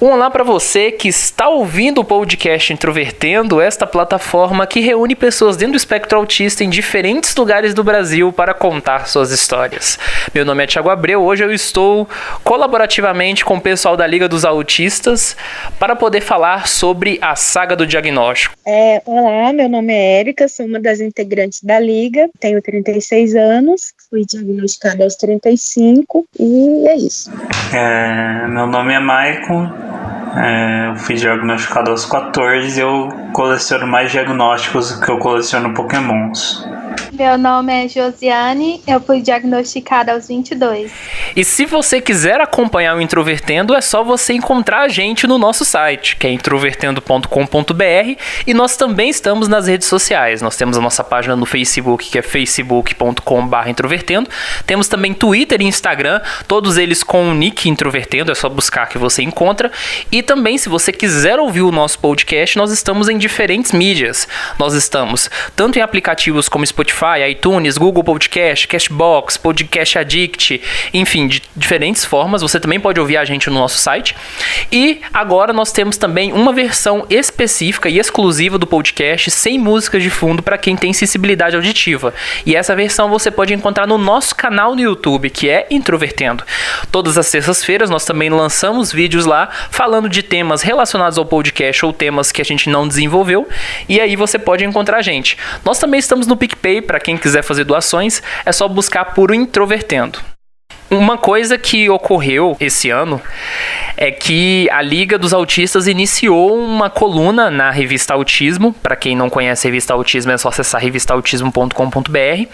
Um olá para você que está ouvindo o podcast Introvertendo, esta plataforma que reúne pessoas dentro do espectro autista em diferentes lugares do Brasil para contar suas histórias. Meu nome é Thiago Abreu, hoje eu estou colaborativamente com o pessoal da Liga dos Autistas para poder falar sobre a saga do diagnóstico. Olá, meu nome é Érica, sou uma das integrantes da Liga, tenho 36 anos, fui diagnosticada aos 35 e é isso. Meu nome é Maicon. Eu fui diagnosticado aos 14 e eu coleciono mais diagnósticos do que eu coleciono Pokémons. Meu nome é Josiane, eu fui diagnosticada aos 22. E se você quiser acompanhar o Introvertendo, é só você encontrar a gente no nosso site, que é introvertendo.com.br, e nós também estamos nas redes sociais. Nós temos a nossa página no Facebook, que é facebook.com/introvertendo. Temos também Twitter e Instagram, todos eles com o nick Introvertendo, é só buscar que você encontra. E também, se você quiser ouvir o nosso podcast, nós estamos em diferentes mídias. Nós estamos tanto em aplicativos como Spotify, iTunes, Google Podcast, Castbox, Podcast Addict, enfim, de diferentes formas. Você também pode ouvir a gente no nosso site. E agora nós temos também uma versão específica e exclusiva do podcast sem músicas de fundo para quem tem sensibilidade auditiva. E essa versão você pode encontrar no nosso canal no YouTube, que é Introvertendo. Todas as terças-feiras nós também lançamos vídeos lá falando de temas relacionados ao podcast ou temas que a gente não desenvolveu. E aí você pode encontrar a gente. Nós também estamos no PicPay, para quem quiser fazer doações, é só buscar por Introvertendo. Uma coisa que ocorreu esse ano é que a Liga dos Autistas iniciou uma coluna na revista Autismo. Para quem não conhece a revista Autismo, é só acessar revistautismo.com.br.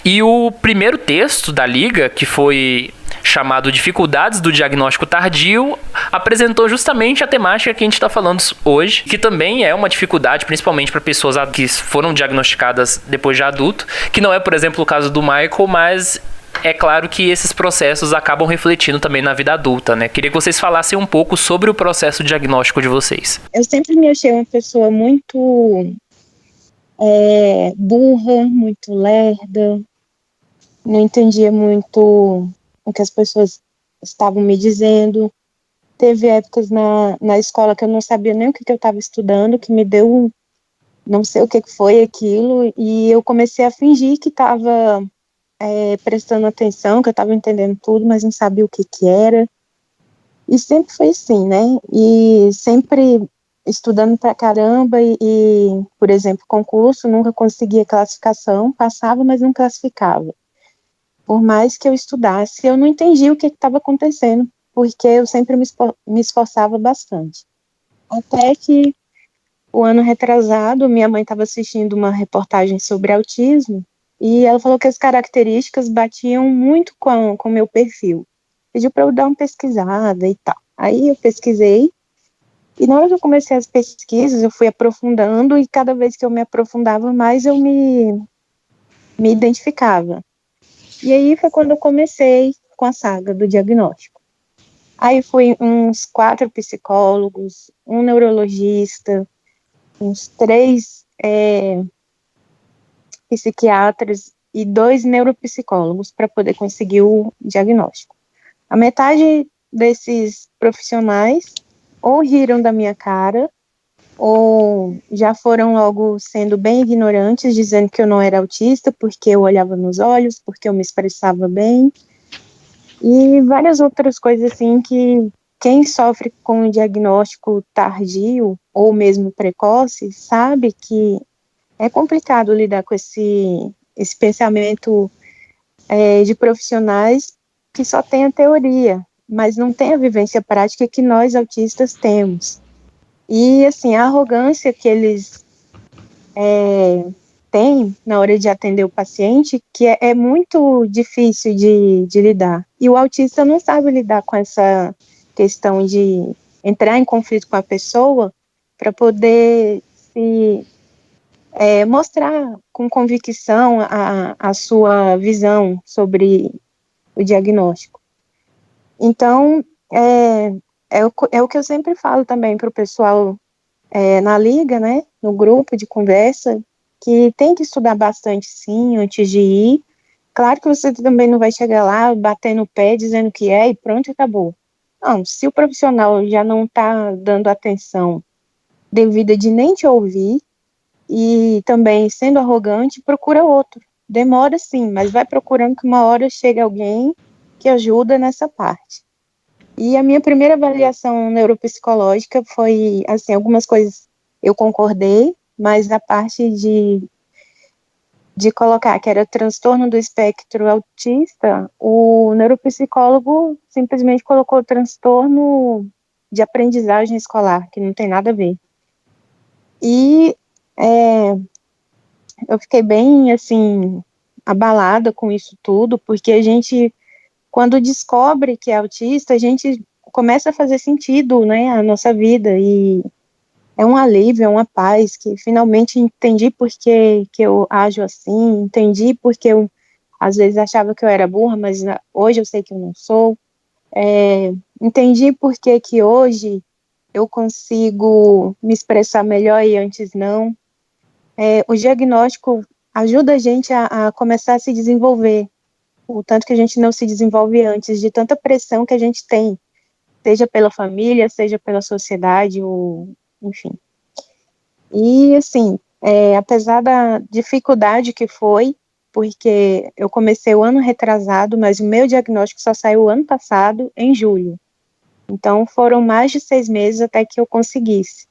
E o primeiro texto da Liga, que foi chamado Dificuldades do Diagnóstico Tardio, apresentou justamente a temática que a gente está falando hoje, que também é uma dificuldade, principalmente para pessoas que foram diagnosticadas depois de adulto, que não é, por exemplo, o caso do Michael, mas é claro que esses processos acabam refletindo também na vida adulta, né? Queria que vocês falassem um pouco sobre o processo diagnóstico de vocês. Eu sempre me achei uma pessoa muito burra, muito lerda, não entendia muito o que as pessoas estavam me dizendo. Teve épocas na escola que eu não sabia nem o que eu estava estudando, que me deu, não sei o que foi aquilo, e eu comecei a fingir que estava prestando atenção, que eu estava entendendo tudo, mas não sabia o que era. E sempre foi assim, né? E sempre estudando pra caramba e, por exemplo, concurso, nunca conseguia classificação, passava, mas não classificava. Por mais que eu estudasse, eu não entendia o que estava acontecendo, porque eu sempre me esforçava bastante. Até que o ano retrasado, minha mãe estava assistindo uma reportagem sobre autismo, e ela falou que as características batiam muito com o meu perfil. Pediu para eu dar uma pesquisada e tal. Aí eu pesquisei, e na hora que eu comecei as pesquisas, eu fui aprofundando, e cada vez que eu me aprofundava mais, eu me identificava. E aí foi quando eu comecei com a saga do diagnóstico. Aí fui uns 4 psicólogos, um neurologista, uns 3 psiquiatras e 2 neuropsicólogos para poder conseguir o diagnóstico. A metade desses profissionais ou riram da minha cara, ou já foram logo sendo bem ignorantes, dizendo que eu não era autista, porque eu olhava nos olhos, porque eu me expressava bem, e várias outras coisas assim que quem sofre com o diagnóstico tardio, ou mesmo precoce, sabe que é complicado lidar com esse pensamento de profissionais que só têm a teoria, mas não tem a vivência prática que nós autistas temos. E, assim, a arrogância que eles têm na hora de atender o paciente, que é muito difícil de lidar. E o autista não sabe lidar com essa questão de entrar em conflito com a pessoa para poder se mostrar com convicção a sua visão sobre o diagnóstico. Então, é o que eu sempre falo também para o pessoal na liga, né, no grupo de conversa, que tem que estudar bastante, sim, antes de ir. Claro que você também não vai chegar lá, bater no pé, dizendo que e pronto, acabou. Não, se o profissional já não está dando atenção devida de nem te ouvir e também sendo arrogante, procura outro. Demora sim, mas vai procurando que uma hora chega alguém que ajuda nessa parte. E a minha primeira avaliação neuropsicológica foi, assim, algumas coisas eu concordei, mas a parte de colocar que era transtorno do espectro autista, o neuropsicólogo simplesmente colocou transtorno de aprendizagem escolar, que não tem nada a ver. E eu fiquei bem, assim, abalada com isso tudo, porque a gente, quando descobre que é autista, a gente começa a fazer sentido, né, a nossa vida, e é um alívio, é uma paz, que finalmente entendi por que eu ajo assim, entendi porque eu, às vezes, achava que eu era burra, mas hoje eu sei que eu não sou. Entendi por que hoje eu consigo me expressar melhor e antes não. O diagnóstico ajuda a gente a começar a se desenvolver, o tanto que a gente não se desenvolve antes, de tanta pressão que a gente tem, seja pela família, seja pela sociedade, ou, enfim. E, assim, apesar da dificuldade que foi, porque eu comecei o ano retrasado, mas o meu diagnóstico só saiu o ano passado, em julho. Então, foram mais de 6 meses até que eu conseguisse.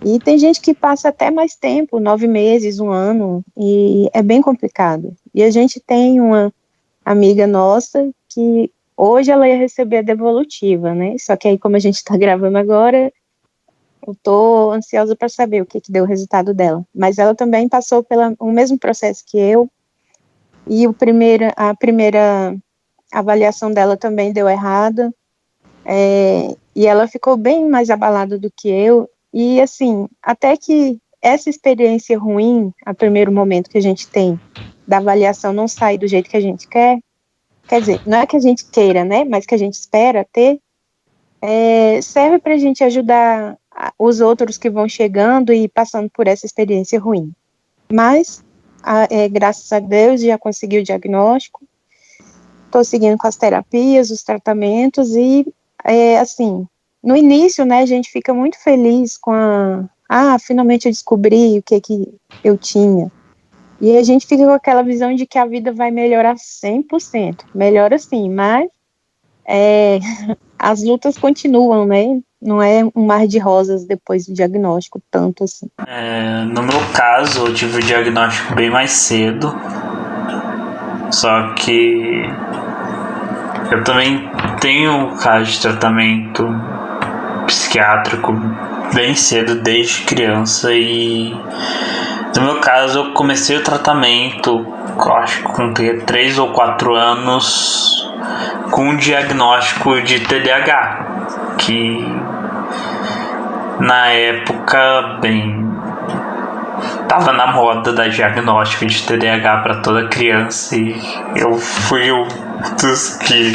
E tem gente que passa até mais tempo, 9 meses, 1 ano, e é bem complicado. E a gente tem uma amiga nossa que hoje ela ia receber a devolutiva, né? Só que aí, como a gente está gravando agora, eu tô ansiosa para saber o que deu o resultado dela. Mas ela também passou pelo mesmo processo que eu, e a primeira avaliação dela também deu errada, e ela ficou bem mais abalada do que eu, e assim, até que essa experiência ruim, a primeiro momento que a gente tem, da avaliação não sair do jeito que a gente quer dizer, não é que a gente queira, né, mas que a gente espera ter, serve para a gente ajudar os outros que vão chegando e passando por essa experiência ruim. Mas, graças a Deus, já consegui o diagnóstico, estou seguindo com as terapias, os tratamentos, e, assim, no início, né, a gente fica muito feliz com finalmente eu descobri o que eu tinha. E a gente fica com aquela visão de que a vida vai melhorar 100%. Melhora sim, mas as lutas continuam, né? Não é um mar de rosas depois do diagnóstico, tanto assim. No meu caso, eu tive o diagnóstico bem mais cedo. Só que eu também tenho um caso de tratamento psiquiátrico bem cedo, desde criança. E no meu caso, eu comecei o tratamento, acho que com 3 ou 4 anos, com um diagnóstico de TDAH, que na época, tava na moda da diagnóstico de TDAH para toda criança, e eu fui um dos que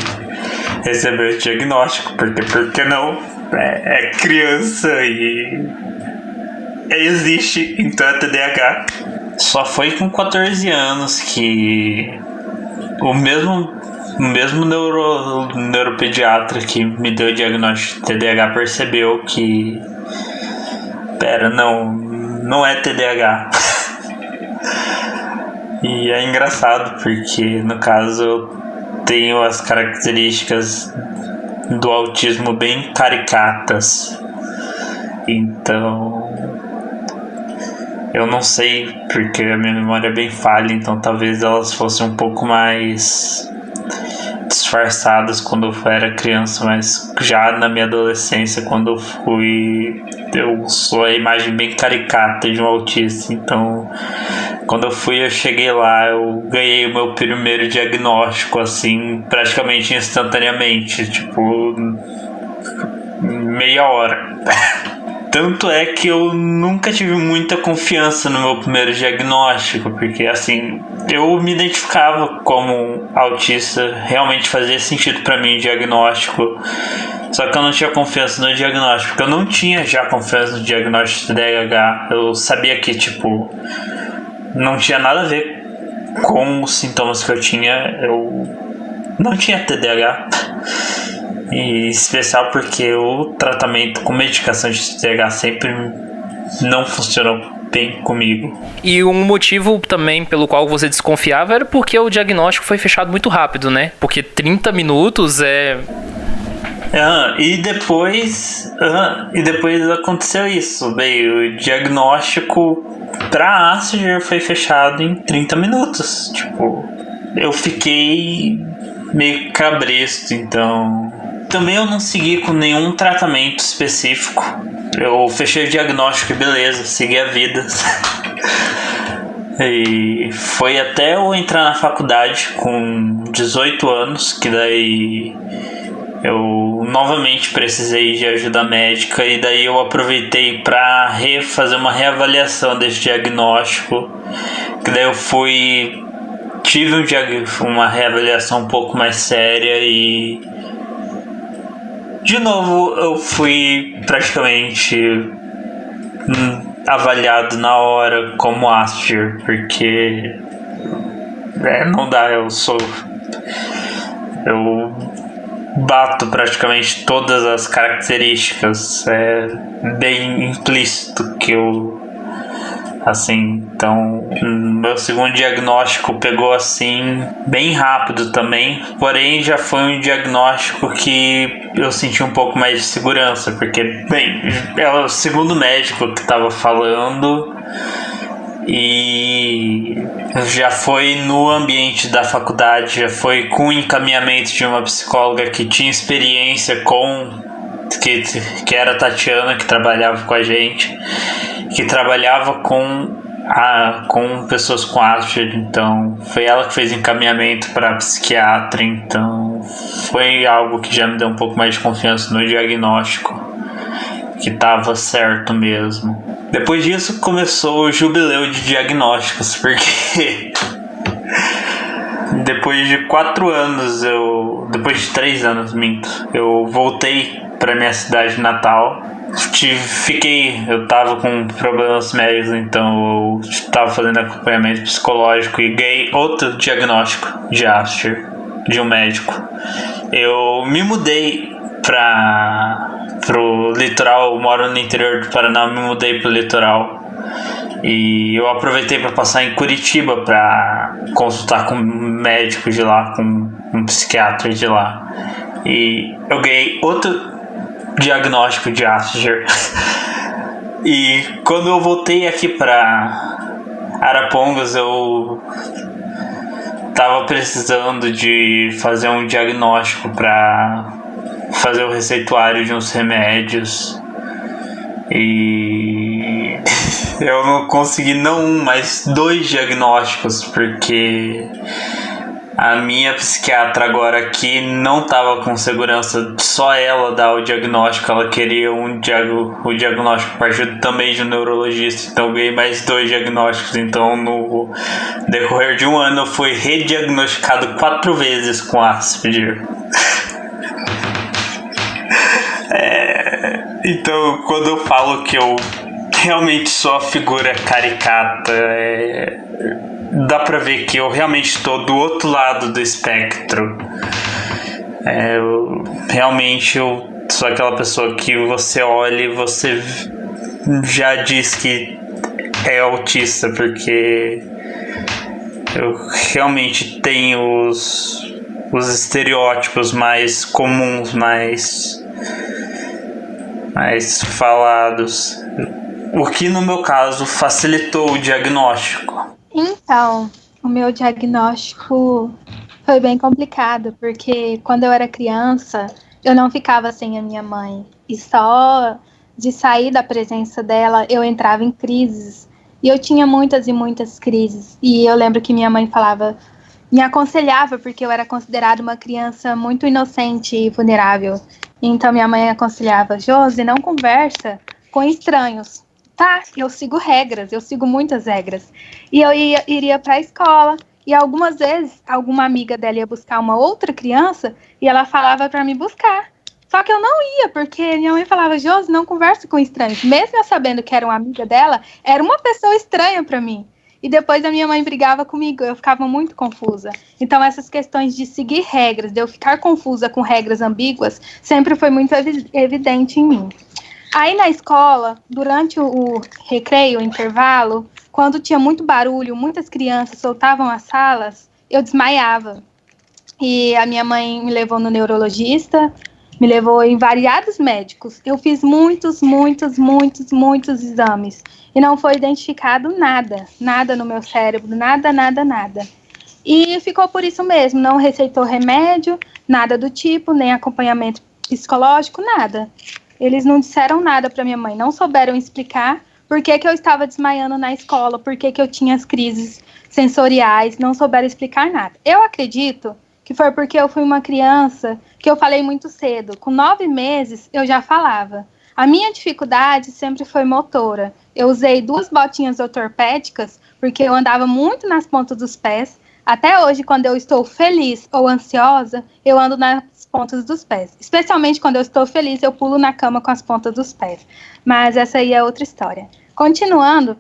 recebeu esse diagnóstico, porque não? É criança e existe, então é TDAH. Só foi com 14 anos que o mesmo neuropediatra que me deu o diagnóstico de TDAH percebeu que não é TDAH. E é engraçado porque, no caso, eu tenho as características do autismo bem caricatas. Então, eu não sei, porque a minha memória é bem falha, então talvez elas fossem um pouco mais disfarçadas quando eu era criança, mas já na minha adolescência, quando eu sou a imagem bem caricata de um autista. Então, quando eu cheguei lá, eu ganhei o meu primeiro diagnóstico, assim, praticamente instantaneamente, tipo, meia hora. Tanto é que eu nunca tive muita confiança no meu primeiro diagnóstico, porque, assim, eu me identificava como autista, realmente fazia sentido pra mim o diagnóstico, só que eu não tinha confiança no diagnóstico, eu não tinha já confiança no diagnóstico de TDAH, eu sabia que, tipo, não tinha nada a ver com os sintomas que eu tinha, eu não tinha TDAH. E especial porque o tratamento com medicação de TDAH sempre não funcionou bem comigo. E um motivo também pelo qual você desconfiava era porque o diagnóstico foi fechado muito rápido, né? Porque 30 minutos E depois aconteceu isso. Bem, o diagnóstico pra Asperger foi fechado em 30 minutos. Tipo, eu fiquei meio cabresto, então... Também eu não segui com nenhum tratamento específico. Eu fechei o diagnóstico e beleza, segui a vida. E foi até eu entrar na faculdade com 18 anos, que daí eu novamente precisei de ajuda médica, e daí eu aproveitei para fazer uma reavaliação desse diagnóstico, que daí eu tive uma reavaliação um pouco mais séria e de novo eu fui praticamente avaliado na hora como Asperger, porque não dá, eu bato praticamente todas as características, é bem implícito que eu, assim, então meu segundo diagnóstico pegou assim bem rápido também, porém já foi um diagnóstico que eu senti um pouco mais de segurança, porque, bem, era o segundo médico que estava falando e já foi no ambiente da faculdade, já foi com encaminhamento de uma psicóloga que tinha experiência que era a Tatiana, que trabalhava com a gente, que trabalhava com pessoas com Asperger, então foi ela que fez encaminhamento para psiquiatra, então foi algo que já me deu um pouco mais de confiança no diagnóstico, que estava certo mesmo. Depois disso começou o jubileu de diagnósticos, porque depois de 3 anos, eu voltei para minha cidade natal. Eu tava com problemas médicos, então eu estava fazendo acompanhamento psicológico e ganhei outro diagnóstico de Asperger de um médico. Eu me mudei pro litoral, eu moro no interior do Paraná, me mudei pro litoral e eu aproveitei para passar em Curitiba para consultar com um médico de lá, com um psiquiatra de lá, e eu ganhei outro diagnóstico de Asperger. E quando eu voltei aqui para Arapongas, eu tava precisando de fazer um diagnóstico para fazer o receituário de uns remédios e eu não consegui não um, mas 2 diagnósticos, porque a minha psiquiatra agora aqui não estava com segurança, só ela dá o diagnóstico, ela queria o diagnóstico partido também de um neurologista, então eu ganhei mais 2 diagnósticos, então no decorrer de um ano eu fui rediagnosticado 4 vezes com Asperger. Então quando eu falo que eu realmente sou a figura caricata, dá pra ver que eu realmente estou do outro lado do espectro. Eu sou aquela pessoa que você olha e você já diz que é autista, porque eu realmente tenho os estereótipos mais comuns, mais falados, o que no meu caso facilitou o diagnóstico. Então, o meu diagnóstico foi bem complicado, porque quando eu era criança, eu não ficava sem a minha mãe. E só de sair da presença dela, eu entrava em crises. E eu tinha muitas e muitas crises. E eu lembro que minha mãe me aconselhava, porque eu era considerada uma criança muito inocente e vulnerável. Então minha mãe aconselhava: Josi, não conversa com estranhos. Tá, eu sigo muitas regras. E eu iria para a escola, e algumas vezes alguma amiga dela ia buscar uma outra criança, e ela falava para me buscar. Só que eu não ia, porque minha mãe falava: Josi, não conversa com estranhos. Mesmo eu sabendo que era uma amiga dela, era uma pessoa estranha para mim. e depois a minha mãe brigava comigo, eu ficava muito confusa. Então essas questões de seguir regras, de eu ficar confusa com regras ambíguas, sempre foi muito evidente em mim. Aí na escola, durante o recreio, o intervalo, quando tinha muito barulho, muitas crianças soltavam as salas, eu desmaiava. E a minha mãe me levou no neurologista, me levou em variados médicos. Eu fiz muitos exames. E não foi identificado nada no meu cérebro, nada. E ficou por isso mesmo, não receitou remédio, nada do tipo, nem acompanhamento psicológico, nada. Eles não disseram nada para minha mãe, não souberam explicar por que eu estava desmaiando na escola, por que eu tinha as crises sensoriais, não souberam explicar nada. Eu acredito que foi porque eu fui uma criança que eu falei muito cedo. Com 9 meses, eu já falava. A minha dificuldade sempre foi motora. Eu usei 2 botinhas ortopédicas porque eu andava muito nas pontas dos pés. Até hoje, quando eu estou feliz ou ansiosa, eu ando nas pontas dos pés. Especialmente quando eu estou feliz, eu pulo na cama com as pontas dos pés. Mas essa aí é outra história. Continuando,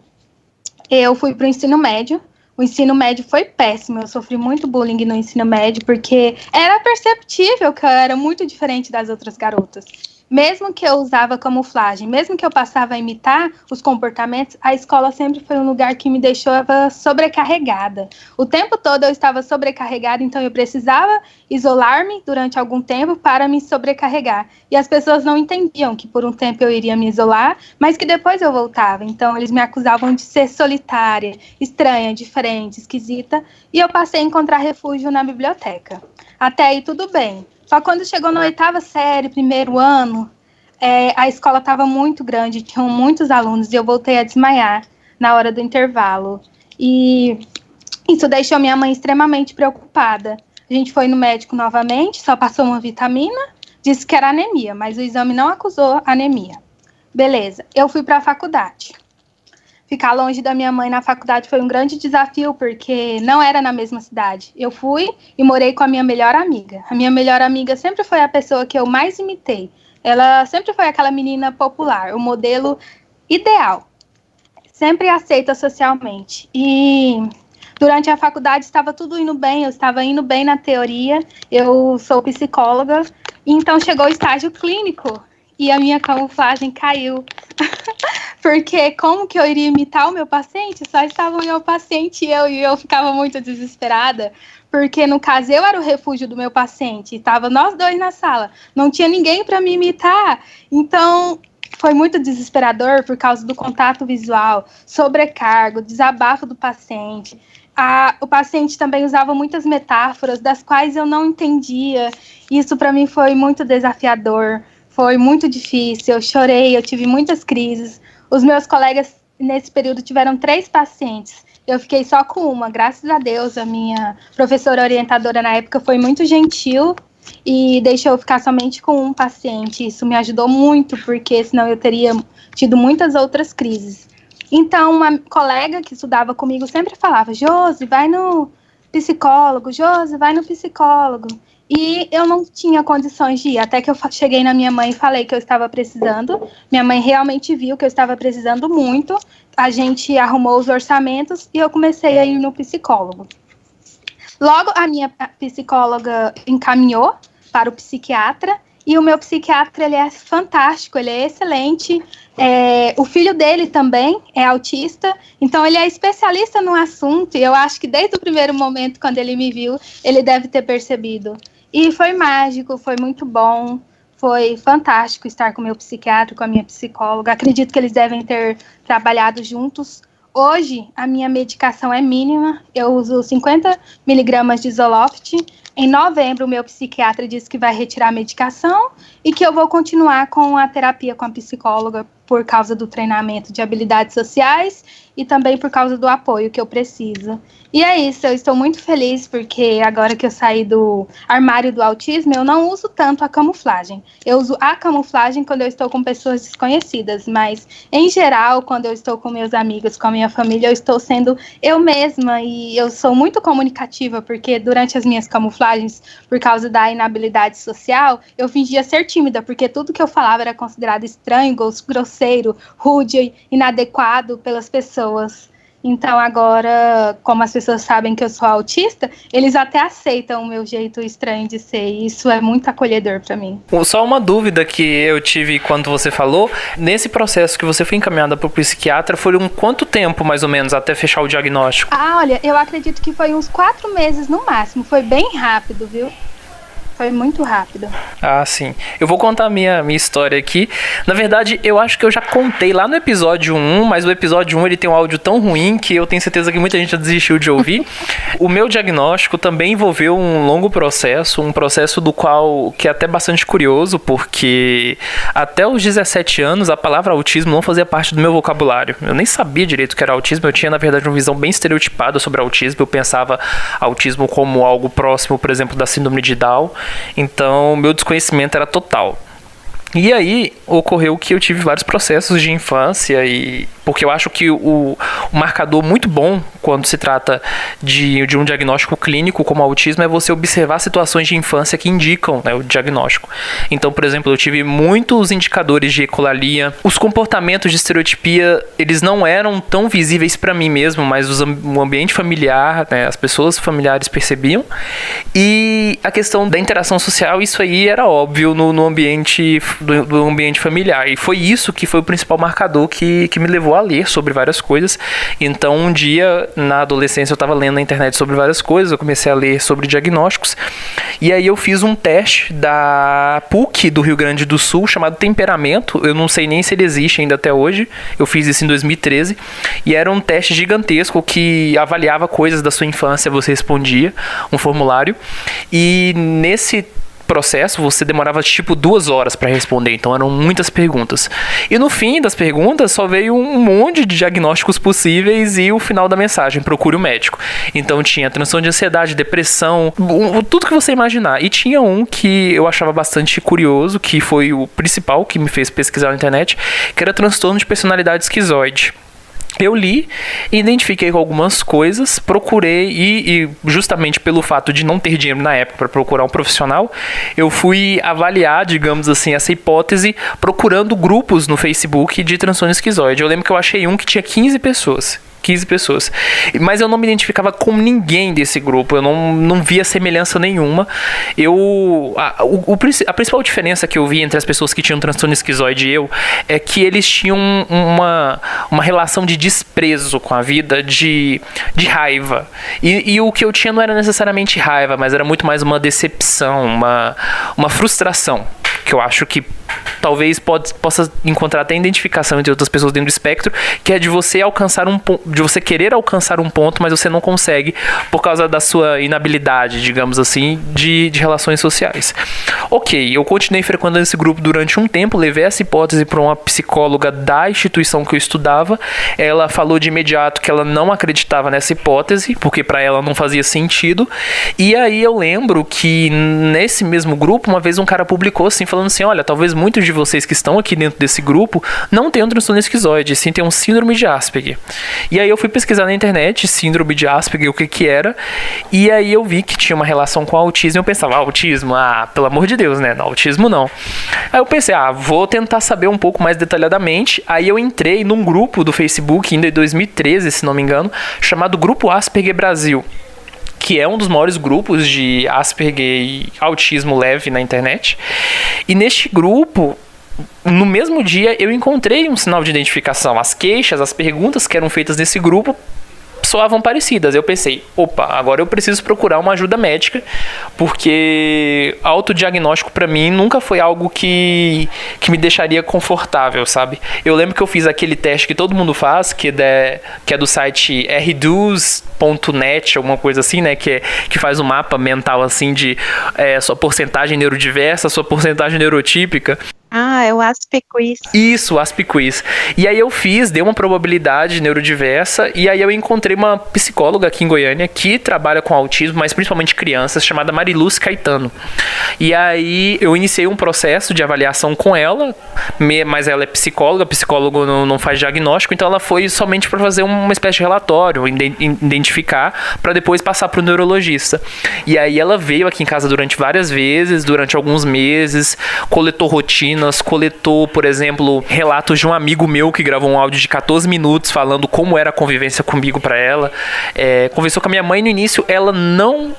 eu fui para o ensino médio. O ensino médio foi péssimo, eu sofri muito bullying no ensino médio, porque era perceptível que eu era muito diferente das outras garotas. Mesmo que eu usava camuflagem, mesmo que eu passava a imitar os comportamentos, a escola sempre foi um lugar que me deixava sobrecarregada. O tempo todo eu estava sobrecarregada, então eu precisava isolar-me durante algum tempo para me sobrecarregar. E as pessoas não entendiam que por um tempo eu iria me isolar, mas que depois eu voltava. Então eles me acusavam de ser solitária, estranha, diferente, esquisita, e eu passei a encontrar refúgio na biblioteca. Até aí tudo bem. Só quando chegou na 8ª série, 1º ano, a escola estava muito grande, tinham muitos alunos, e eu voltei a desmaiar na hora do intervalo. E isso deixou minha mãe extremamente preocupada. A gente foi no médico novamente, só passou uma vitamina, disse que era anemia, mas o exame não acusou anemia. Beleza, eu fui para a faculdade. Ficar longe da minha mãe na faculdade foi um grande desafio, porque não era na mesma cidade. Eu fui e morei com a minha melhor amiga. A minha melhor amiga sempre foi a pessoa que eu mais imitei. Ela sempre foi aquela menina popular, o modelo ideal. Sempre aceita socialmente. E durante a faculdade estava tudo indo bem, eu estava indo bem na teoria. Eu sou psicóloga, e então chegou o estágio clínico e a minha camuflagem caiu. Porque como que eu iria imitar o meu paciente? Só estavam o meu paciente e eu ficava muito desesperada, porque no caso eu era o refúgio do meu paciente, estava nós dois na sala, não tinha ninguém para me imitar, então foi muito desesperador por causa do contato visual, sobrecargo, desabafo do paciente. O paciente também usava muitas metáforas das quais eu não entendia, isso para mim foi muito desafiador, foi muito difícil, eu chorei, eu tive muitas crises. Os meus colegas, nesse período, tiveram 3 pacientes. Eu fiquei só com uma, graças a Deus. A minha professora orientadora na época foi muito gentil e deixou eu ficar somente com um paciente. Isso me ajudou muito, porque senão eu teria tido muitas outras crises. Então, uma colega que estudava comigo sempre falava, Josi, vai no psicólogo, Josi, vai no psicólogo. E eu não tinha condições de ir, até que eu cheguei na minha mãe e falei que eu estava precisando. Minha mãe realmente viu que eu estava precisando muito. A gente arrumou os orçamentos e eu comecei a ir no psicólogo. Logo, a minha psicóloga encaminhou para o psiquiatra. E o meu psiquiatra, ele é fantástico, ele é excelente. O filho dele também é autista, então ele é especialista no assunto. E eu acho que desde o primeiro momento, quando ele me viu, ele deve ter percebido. E foi mágico, foi muito bom, foi fantástico estar com o meu psiquiatra, com a minha psicóloga. Acredito que eles devem ter trabalhado juntos. Hoje, a minha medicação é mínima, eu uso 50 miligramas de Zoloft. Em novembro, o meu psiquiatra disse que vai retirar a medicação e que eu vou continuar com a terapia com a psicóloga por causa do treinamento de habilidades sociais e também por causa do apoio que eu preciso. E é isso, eu estou muito feliz porque agora que eu saí do armário do autismo, eu não uso tanto a camuflagem. Eu uso a camuflagem quando eu estou com pessoas desconhecidas, mas em geral, quando eu estou com meus amigos, com a minha família, eu estou sendo eu mesma e eu sou muito comunicativa porque durante as minhas camuflagens, por causa da inabilidade social, eu fingia ser tímida porque tudo que eu falava era considerado estranho, grosseiro, rude, inadequado pelas pessoas. Então agora, como as pessoas sabem que eu sou autista, eles até aceitam o meu jeito estranho de ser. E isso é muito acolhedor para mim. Só uma dúvida que eu tive quando você falou, nesse processo que você foi encaminhada para o psiquiatra, foram quanto tempo, mais ou menos, até fechar o diagnóstico? Olha, eu acredito que foi uns 4 meses no máximo. Foi bem rápido, viu? Foi muito rápido. Sim. Eu vou contar a minha história aqui. Na verdade, eu acho que eu já contei lá no episódio 1, mas o episódio 1 ele tem um áudio tão ruim que eu tenho certeza que muita gente já desistiu de ouvir. O meu diagnóstico também envolveu um longo processo, um processo do qual que é até bastante curioso, porque até os 17 anos a palavra autismo não fazia parte do meu vocabulário. Eu nem sabia direito o que era autismo, eu tinha, na verdade, uma visão bem estereotipada sobre autismo. Eu pensava autismo como algo próximo, por exemplo, da síndrome de Down. Então, meu desconhecimento era total. E aí, ocorreu que eu tive vários processos de infância, porque eu acho que o marcador muito bom quando se trata de um diagnóstico clínico como autismo é você observar situações de infância que indicam, né, o diagnóstico. Então, por exemplo, eu tive muitos indicadores de ecolalia. Os comportamentos de estereotipia, eles não eram tão visíveis para mim mesmo, mas o ambiente familiar, né, as pessoas familiares percebiam. E a questão da interação social, isso aí era óbvio no ambiente do ambiente familiar, e foi isso que foi o principal marcador que me levou a ler sobre várias coisas. Então, um dia, na adolescência, eu estava lendo na internet sobre várias coisas, eu comecei a ler sobre diagnósticos, e aí eu fiz um teste da PUC do Rio Grande do Sul, chamado Temperamento. Eu não sei nem se ele existe ainda até hoje, eu fiz isso em 2013, e era um teste gigantesco que avaliava coisas da sua infância, você respondia um formulário, e nesse processo você demorava tipo 2 horas para responder, então eram muitas perguntas. E no fim das perguntas só veio um monte de diagnósticos possíveis e o final da mensagem: procure o médico. Então tinha transtorno de ansiedade, depressão, tudo que você imaginar. E tinha um que eu achava bastante curioso, que foi o principal que me fez pesquisar na internet, que era transtorno de personalidade esquizoide. Eu li, identifiquei com algumas coisas, procurei e justamente pelo fato de não ter dinheiro na época para procurar um profissional, eu fui avaliar, digamos assim, essa hipótese procurando grupos no Facebook de transtorno esquizoide. Eu lembro que eu achei um que tinha 15 pessoas. Mas eu não me identificava com ninguém desse grupo, eu não via semelhança nenhuma. A principal diferença que eu vi entre as pessoas que tinham transtorno esquizoide e eu é que eles tinham uma relação de desprezo com a vida, de raiva. E o que eu tinha não era necessariamente raiva, mas era muito mais uma decepção, uma frustração, que eu acho que talvez possa encontrar até identificação entre outras pessoas dentro do espectro, que é de você alcançar de você querer alcançar um ponto, mas você não consegue por causa da sua inabilidade, digamos assim, de relações sociais. Ok, eu continuei frequentando esse grupo durante um tempo, levei essa hipótese para uma psicóloga da instituição que eu estudava. Ela falou de imediato que ela não acreditava nessa hipótese, porque para ela não fazia sentido. E aí eu lembro que nesse mesmo grupo, uma vez um cara publicou assim, falando assim: olha, talvez muitos de vocês que estão aqui dentro desse grupo não tenham transtorno esquizoide, sim tenham síndrome de Asperger. E aí eu fui pesquisar na internet síndrome de Asperger, o que era, e aí eu vi que tinha uma relação com autismo. Eu pensava: autismo? Pelo amor de Deus, né? Não, autismo não. Aí eu pensei: vou tentar saber um pouco mais detalhadamente. Aí eu entrei num grupo do Facebook, ainda em 2013, se não me engano, chamado Grupo Asperger Brasil, que é um dos maiores grupos de Asperger e autismo leve na internet. E neste grupo, no mesmo dia, eu encontrei um sinal de identificação. As queixas, as perguntas que eram feitas nesse grupo soavam parecidas. Eu pensei: opa, agora eu preciso procurar uma ajuda médica, porque autodiagnóstico para mim nunca foi algo que me deixaria confortável, sabe? Eu lembro que eu fiz aquele teste que todo mundo faz, que é do site rduce.net, alguma coisa assim, né? Que faz um mapa mental assim de sua porcentagem neurodiversa, sua porcentagem neurotípica. É o Aspiquiz. Isso, o Aspiquiz. E aí eu dei uma probabilidade neurodiversa, e aí eu encontrei uma psicóloga aqui em Goiânia que trabalha com autismo, mas principalmente crianças, chamada Mariluz Caetano. E aí eu iniciei um processo de avaliação com ela, mas ela é psicólogo não faz diagnóstico, então ela foi somente para fazer uma espécie de relatório, identificar, para depois passar para o neurologista. E aí ela veio aqui em casa durante várias vezes, durante alguns meses, coletou rotina, rotinas, coletou, por exemplo, relatos de um amigo meu que gravou um áudio de 14 minutos falando como era a convivência comigo para ela. Conversou com a minha mãe no início, ela não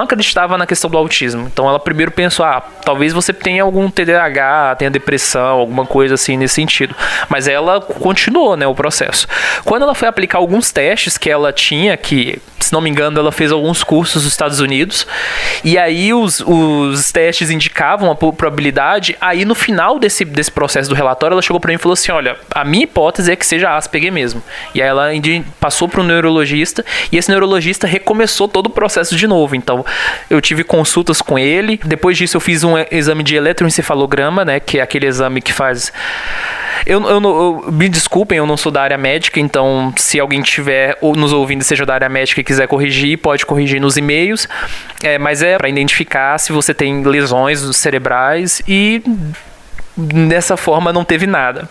acreditava na questão do autismo. Então ela primeiro pensou, talvez você tenha algum TDAH, tenha depressão, alguma coisa assim nesse sentido. Mas ela continuou, né, o processo. Quando ela foi aplicar alguns testes que ela tinha, que, se não me engano, ela fez alguns cursos nos Estados Unidos, e aí os testes indicavam a probabilidade. Aí no final desse processo do relatório, ela chegou para mim e falou assim, olha, a minha hipótese é que seja Asperger mesmo. E aí ela passou para um neurologista, e esse neurologista recomeçou todo o processo de novo. Então eu tive consultas com ele, depois disso eu fiz um exame de eletroencefalograma, né, que é aquele exame que faz... me desculpem, eu não sou da área médica, então se alguém estiver nos ouvindo e seja da área médica e quiser corrigir, pode corrigir nos e-mails, mas é para identificar se você tem lesões cerebrais, e dessa forma não teve nada.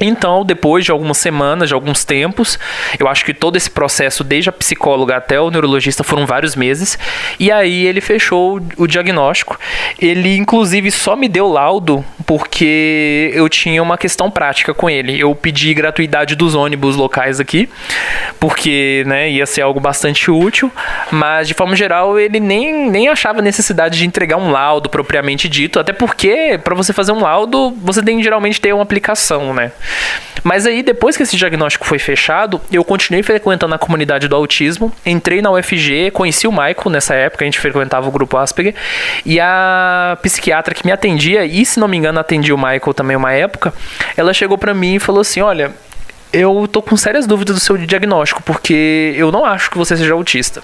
Então, depois de algumas semanas, de alguns tempos, eu acho que todo esse processo, desde a psicóloga até o neurologista, foram vários meses, e aí ele fechou o diagnóstico. Ele, inclusive, só me deu laudo porque eu tinha uma questão prática com ele. Eu pedi gratuidade dos ônibus locais aqui, porque, né, ia ser algo bastante útil, mas, de forma geral, ele nem achava necessidade de entregar um laudo propriamente dito, até porque, para você fazer um laudo, você tem que geralmente ter uma aplicação, né? Mas aí, depois que esse diagnóstico foi fechado, eu continuei frequentando a comunidade do autismo, entrei na UFG, conheci o Michael nessa época, a gente frequentava o grupo Asperger, e a psiquiatra que me atendia, e se não me engano atendia o Michael também uma época, ela chegou pra mim e falou assim, olha, eu tô com sérias dúvidas do seu diagnóstico, porque eu não acho que você seja autista.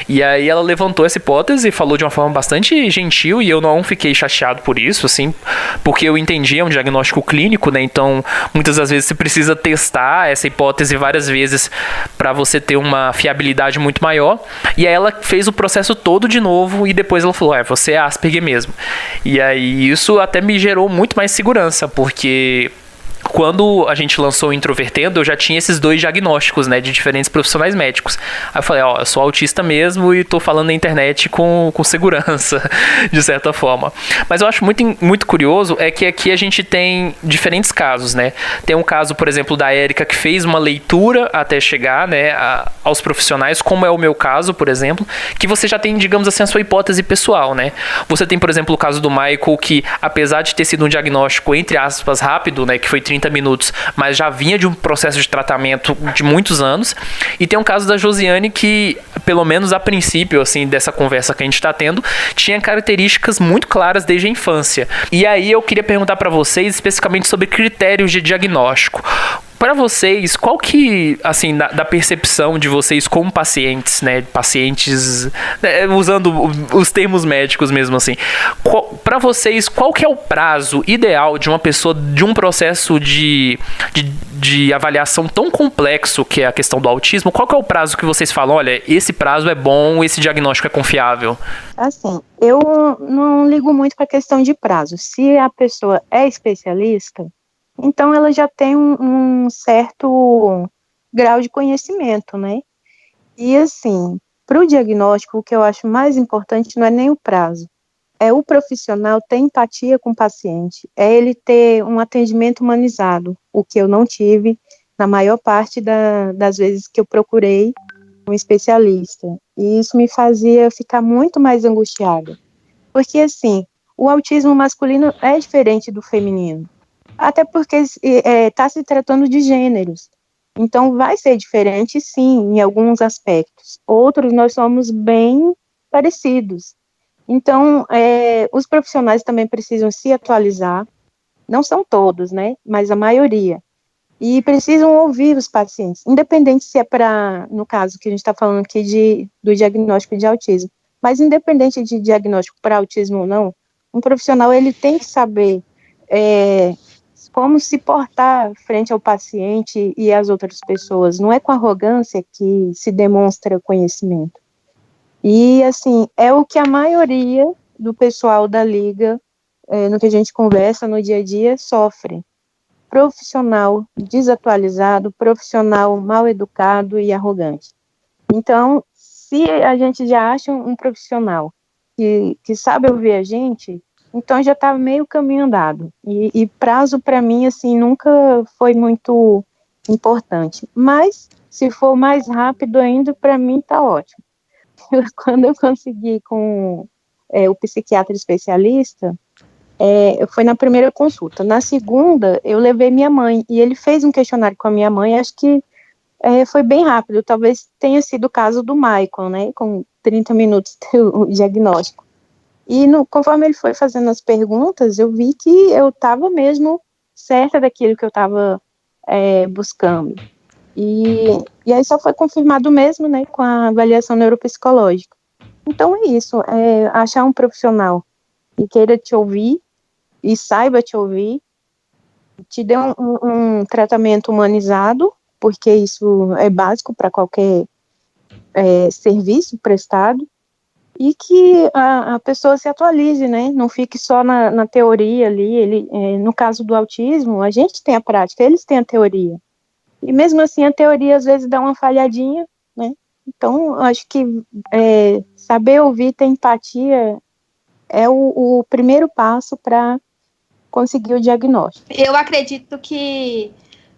E aí ela levantou essa hipótese e falou de uma forma bastante gentil, e eu não fiquei chateado por isso, assim, porque eu entendi, é um diagnóstico clínico, né? Então, muitas das vezes você precisa testar essa hipótese várias vezes para você ter uma fiabilidade muito maior. E aí ela fez o processo todo de novo, e depois ela falou, você é Asperger mesmo. E aí isso até me gerou muito mais segurança, porque... quando a gente lançou o Introvertendo, eu já tinha esses 2 diagnósticos, né, de diferentes profissionais médicos. Aí eu falei, eu sou autista mesmo e tô falando na internet com segurança, de certa forma. Mas eu acho muito curioso é que aqui a gente tem diferentes casos, né. Tem um caso, por exemplo, da Érica, que fez uma leitura até chegar, né, aos profissionais, como é o meu caso, por exemplo, que você já tem, digamos assim, a sua hipótese pessoal, né. Você tem, por exemplo, o caso do Michael, que apesar de ter sido um diagnóstico, entre aspas, rápido, né, que foi 30 minutos, mas já vinha de um processo de tratamento de muitos anos. E tem um caso da Josiane que, pelo menos a princípio, assim, dessa conversa que a gente está tendo, tinha características muito claras desde a infância. E aí eu queria perguntar para vocês especificamente sobre critérios de diagnóstico. Para vocês, qual que, assim, da percepção de vocês como pacientes, né, pacientes, usando os termos médicos mesmo assim, para vocês, qual que é o prazo ideal de uma pessoa, de um processo de avaliação tão complexo que é a questão do autismo, qual que é o prazo que vocês falam, olha, esse prazo é bom, esse diagnóstico é confiável? Assim, eu não ligo muito para a questão de prazo. Se a pessoa é especialista, então ela já tem um certo grau de conhecimento, né? E assim, para o diagnóstico, o que eu acho mais importante não é nem o prazo, é o profissional ter empatia com o paciente, é ele ter um atendimento humanizado, o que eu não tive na maior parte das vezes que eu procurei um especialista. E isso me fazia ficar muito mais angustiada, porque assim, o autismo masculino é diferente do feminino. Até porque está se tratando de gêneros. Então, vai ser diferente, sim, em alguns aspectos. Outros, nós somos bem parecidos. Então, os profissionais também precisam se atualizar. Não são todos, né? Mas a maioria. E precisam ouvir os pacientes. Independente se é no caso que a gente está falando aqui do diagnóstico de autismo. Mas independente de diagnóstico para autismo ou não, um profissional, ele tem que saber... como se portar frente ao paciente e às outras pessoas. Não é com arrogância que se demonstra conhecimento. E, assim, é o que a maioria do pessoal da Liga, no que a gente conversa no dia a dia, sofre. Profissional desatualizado, profissional mal educado e arrogante. Então, se a gente já acha um profissional que sabe ouvir a gente, Então já estava meio caminho andado. E prazo para mim, assim, nunca foi muito importante. Mas se for mais rápido ainda, para mim tá ótimo. Quando eu consegui com o psiquiatra especialista, foi na primeira consulta. Na segunda, eu levei minha mãe, e ele fez um questionário com a minha mãe, acho que foi bem rápido, talvez tenha sido o caso do Michael, né, com 30 minutos o diagnóstico. E conforme ele foi fazendo as perguntas, eu vi que eu estava mesmo certa daquilo que eu estava buscando. E aí só foi confirmado mesmo, né, com a avaliação neuropsicológica. Então é isso, achar um profissional que queira te ouvir e saiba te ouvir, te dê um tratamento humanizado, porque isso é básico para qualquer serviço prestado, e que a pessoa se atualize, né? Não fique só na teoria ali. No caso do autismo, a gente tem a prática, eles têm a teoria. E mesmo assim, a teoria às vezes dá uma falhadinha, né? Então, acho que saber ouvir, ter empatia é o primeiro passo para conseguir o diagnóstico. Eu acredito que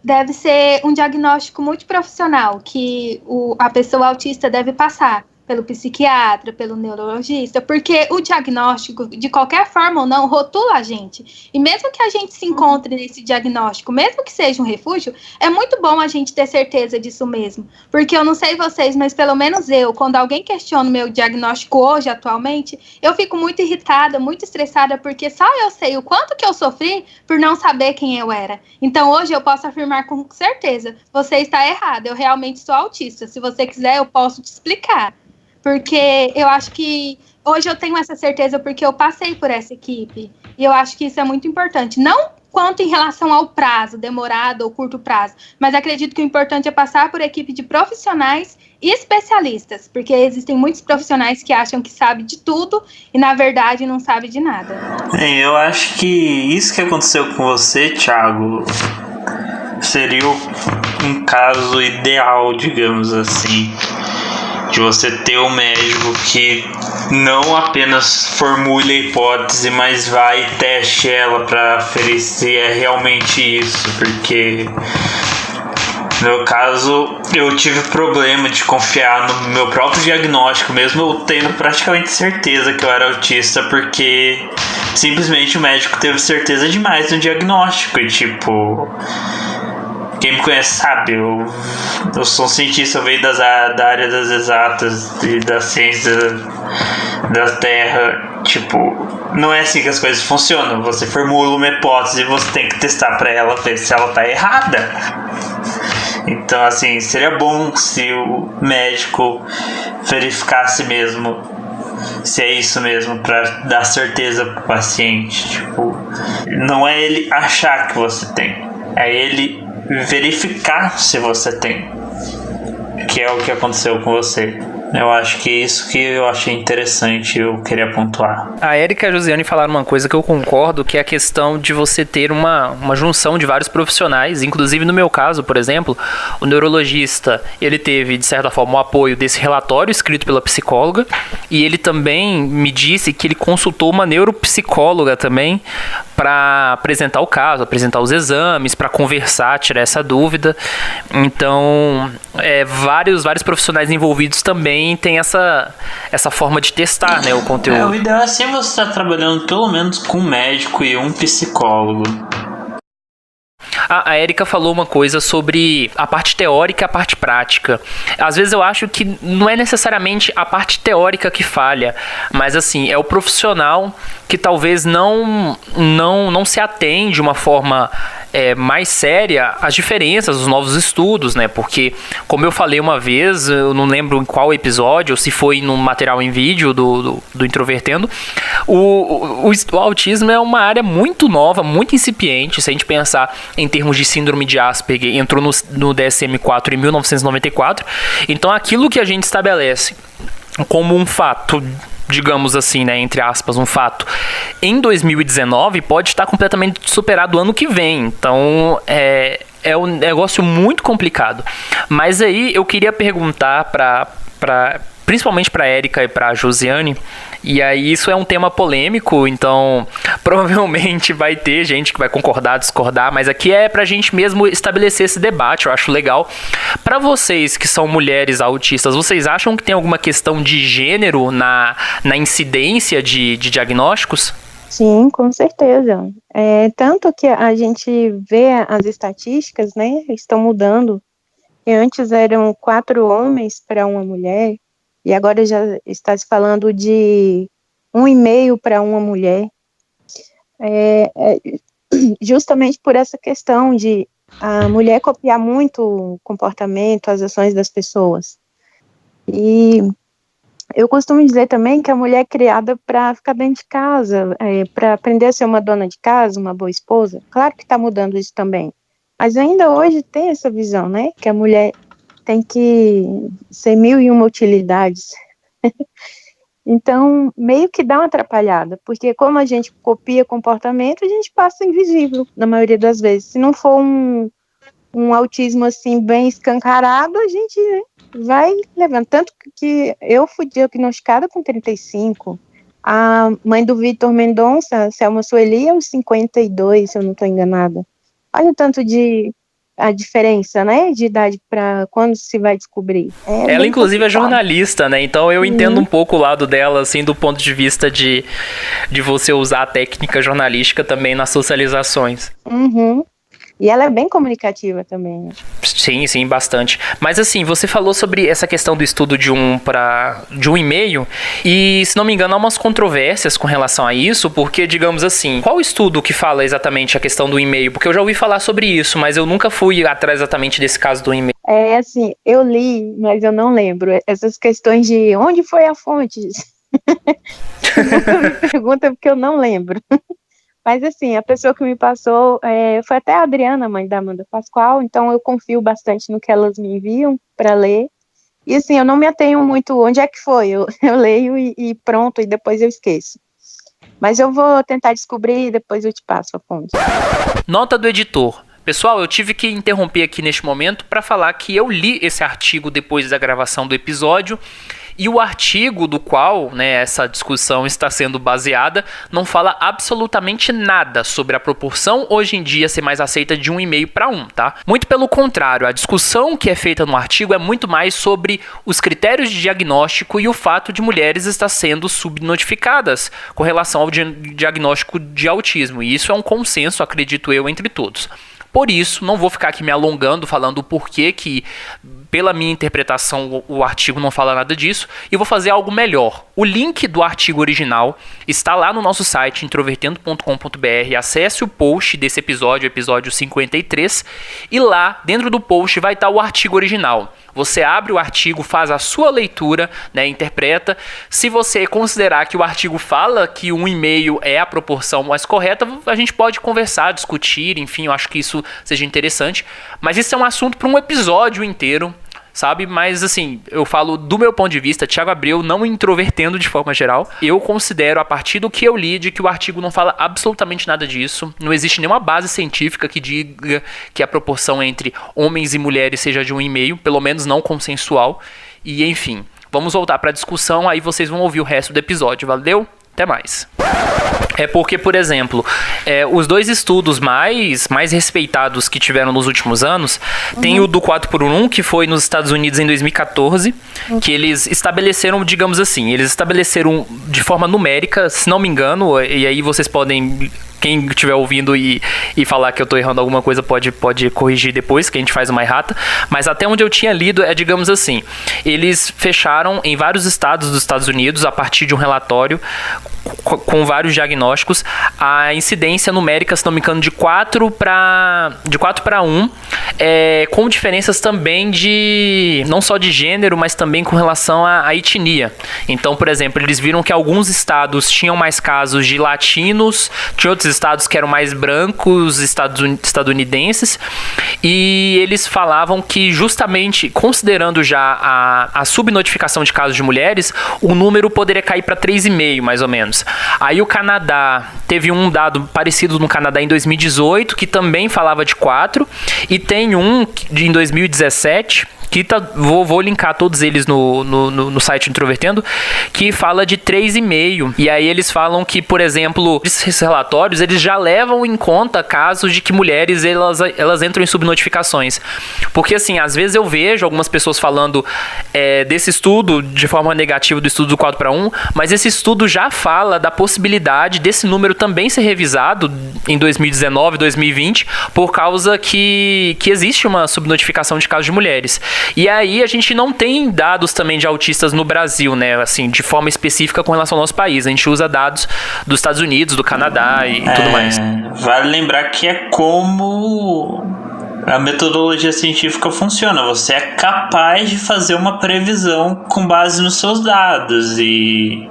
deve ser um diagnóstico multiprofissional, que a pessoa autista deve passar pelo psiquiatra, pelo neurologista, porque o diagnóstico, de qualquer forma ou não, rotula a gente. E mesmo que a gente se encontre nesse diagnóstico, mesmo que seja um refúgio, é muito bom a gente ter certeza disso mesmo. Porque eu não sei vocês, mas pelo menos eu, quando alguém questiona o meu diagnóstico hoje, atualmente, eu fico muito irritada, muito estressada, porque só eu sei o quanto que eu sofri por não saber quem eu era. Então hoje eu posso afirmar com certeza, você está errado, eu realmente sou autista. Se você quiser, eu posso te explicar. Porque eu acho que hoje eu tenho essa certeza porque eu passei por essa equipe. E eu acho que isso é muito importante. Não quanto em relação ao prazo, demorado ou curto prazo, mas acredito que o importante é passar por equipe de profissionais e especialistas, porque existem muitos profissionais que acham que sabem de tudo e, na verdade, não sabem de nada. Eu acho que isso que aconteceu com você, Thiago, seria um caso ideal, digamos assim, de você ter um médico que não apenas formule a hipótese, mas vai e teste ela para aferir se é realmente isso, porque no meu caso eu tive problema de confiar no meu próprio diagnóstico, mesmo eu tendo praticamente certeza que eu era autista, porque simplesmente o médico teve certeza demais no diagnóstico. E tipo, quem me conhece sabe, eu sou um cientista, eu venho da área das exatas e da ciência da Terra. Tipo, não é assim que as coisas funcionam. Você formula uma hipótese e você tem que testar para ela, ver se ela tá errada. Então, assim, seria bom se o médico verificasse mesmo se é isso mesmo, para dar certeza pro paciente. Tipo, não é ele achar que você tem, é ele verificar se você tem, que é o que aconteceu com você. Eu acho que isso que eu achei interessante, eu queria pontuar. A Érica e a Josiane falaram uma coisa que eu concordo, que é a questão de você ter uma junção de vários profissionais. Inclusive, no meu caso, por exemplo, o neurologista, ele teve, de certa forma, o apoio desse relatório escrito pela psicóloga, e ele também me disse que ele consultou uma neuropsicóloga também para apresentar o caso, apresentar os exames, para conversar, tirar essa dúvida. Então, vários profissionais envolvidos também têm essa forma de testar, né, o conteúdo. O ideal é sempre você estar trabalhando pelo menos com um médico e um psicólogo. A Érica falou uma coisa sobre a parte teórica e a parte prática. Às vezes eu acho que não é necessariamente a parte teórica que falha, mas assim, é o profissional que talvez não se atende de uma forma mais séria às diferenças dos novos estudos, né? Porque, como eu falei uma vez, eu não lembro em qual episódio, ou se foi no material em vídeo do Introvertendo, o autismo é uma área muito nova, muito incipiente. Se a gente pensar em termos de síndrome de Asperger, entrou no DSM-4 em 1994. Então, aquilo que a gente estabelece como um fato, digamos assim, né, entre aspas, um fato, em 2019 pode estar completamente superado ano que vem. Então, é um negócio muito complicado. Mas aí eu queria perguntar principalmente para a Érica e para a Josiane, E aí isso é um tema polêmico, então provavelmente vai ter gente que vai concordar, discordar, mas aqui é pra gente mesmo estabelecer esse debate, eu acho legal. Pra vocês que são mulheres autistas, vocês acham que tem alguma questão de gênero na incidência de diagnósticos? Sim, com certeza. Tanto que a gente vê as estatísticas, né, estão mudando. E antes eram 4 homens para uma mulher, e agora já está se falando de 1,5 para uma mulher. Justamente por essa questão de a mulher copiar muito o comportamento, as ações das pessoas. E eu costumo dizer também que a mulher é criada para ficar dentro de casa, para aprender a ser uma dona de casa, uma boa esposa. Claro que está mudando isso também. Mas ainda hoje tem essa visão, né? Que a mulher tem que ser 1001 utilidades. Então, meio que dá uma atrapalhada. Porque como a gente copia comportamento, a gente passa invisível, na maioria das vezes. Se não for um autismo, assim, bem escancarado, a gente vai levando. Tanto que eu fui diagnosticada com 35. A mãe do Vitor Mendonça, Selma Sueli, aos 52, se eu não estou enganada. Olha o tanto a diferença, né, de idade para quando se vai descobrir. Ela, inclusive, é jornalista, né, então eu entendo um pouco o lado dela, assim, do ponto de vista de você usar a técnica jornalística também nas socializações. Uhum. E ela é bem comunicativa também. Sim, bastante. Mas assim, você falou sobre essa questão do estudo de 1,5, e se não me engano há umas controvérsias com relação a isso, porque, digamos assim, qual estudo que fala exatamente a questão do 1,5? Porque eu já ouvi falar sobre isso, mas eu nunca fui atrás exatamente desse caso do 1,5. Assim, eu li, mas eu não lembro. Essas questões de onde foi a fonte? Nunca me pergunta porque eu não lembro. Mas, assim, a pessoa que me passou foi até a Adriana, mãe da Amanda Pascoal, então eu confio bastante no que elas me enviam para ler. E, assim, eu não me atenho muito onde é que foi, eu leio e pronto, e depois eu esqueço. Mas eu vou tentar descobrir e depois eu te passo a fonte. Nota do editor. Pessoal, eu tive que interromper aqui neste momento para falar que eu li esse artigo depois da gravação do episódio, e o artigo do qual, né, essa discussão está sendo baseada não fala absolutamente nada sobre a proporção hoje em dia ser mais aceita de 1,5 para 1, tá? Muito pelo contrário, a discussão que é feita no artigo é muito mais sobre os critérios de diagnóstico e o fato de mulheres estar sendo subnotificadas com relação ao diagnóstico de autismo, e isso é um consenso, acredito eu, entre todos. Por isso, não vou ficar aqui me alongando falando o porquê que, pela minha interpretação, o artigo não fala nada disso, e vou fazer algo melhor. O link do artigo original está lá no nosso site, introvertendo.com.br. Acesse o post desse episódio 53, e lá, dentro do post, vai estar o artigo original. Você abre o artigo, faz a sua leitura, né, interpreta. Se você considerar que o artigo fala que 1,5 é a proporção mais correta, a gente pode conversar, discutir, enfim, eu acho que isso seja interessante. Mas isso é um assunto para um episódio inteiro, sabe? Mas, assim, eu falo do meu ponto de vista, Thiago Abreu, não introvertendo de forma geral. Eu considero, a partir do que eu li, de que o artigo não fala absolutamente nada disso. Não existe nenhuma base científica que diga que a proporção entre homens e mulheres seja de 1,5, pelo menos não consensual. E, enfim, vamos voltar para a discussão, aí vocês vão ouvir o resto do episódio. Valeu? Até mais. É porque, por exemplo, os dois estudos mais respeitados que tiveram nos últimos anos, tem o do 4x1, que foi nos Estados Unidos em 2014, que eles estabeleceram, digamos assim, de forma numérica, se não me engano, e aí vocês podem... Quem estiver ouvindo e falar que eu estou errando alguma coisa pode corrigir depois, que a gente faz uma errata. Mas até onde eu tinha lido digamos assim, eles fecharam em vários estados dos Estados Unidos, a partir de um relatório com vários diagnósticos, a incidência numérica, se não me engano, de 4 para 1, com diferenças também não só de gênero, mas também com relação à etnia. Então, por exemplo, eles viram que alguns estados tinham mais casos de latinos, tinha outros estados que eram mais brancos, estadunidenses, e eles falavam que, justamente considerando já a subnotificação de casos de mulheres, o número poderia cair para 3,5, mais ou menos. Aí o Canadá, teve um dado parecido no Canadá em 2018, que também falava de 4, e tem um em 2017, que vou linkar todos eles no site Introvertendo, que fala de 3,5. E aí eles falam que, por exemplo, esses relatórios, eles já levam em conta casos de que mulheres, elas entram em subnotificações. Porque, assim, às vezes eu vejo algumas pessoas falando desse estudo de forma negativa, do estudo do 4:1, mas esse estudo já fala da possibilidade desse número também ser revisado em 2019, 2020, por causa que existe uma subnotificação de casos de mulheres. E aí a gente não tem dados também de autistas no Brasil, né, assim, de forma específica com relação ao nosso país. A gente usa dados dos Estados Unidos, do Canadá e tudo mais. Vale lembrar que é como a metodologia científica funciona. Você é capaz de fazer uma previsão com base nos seus dados. E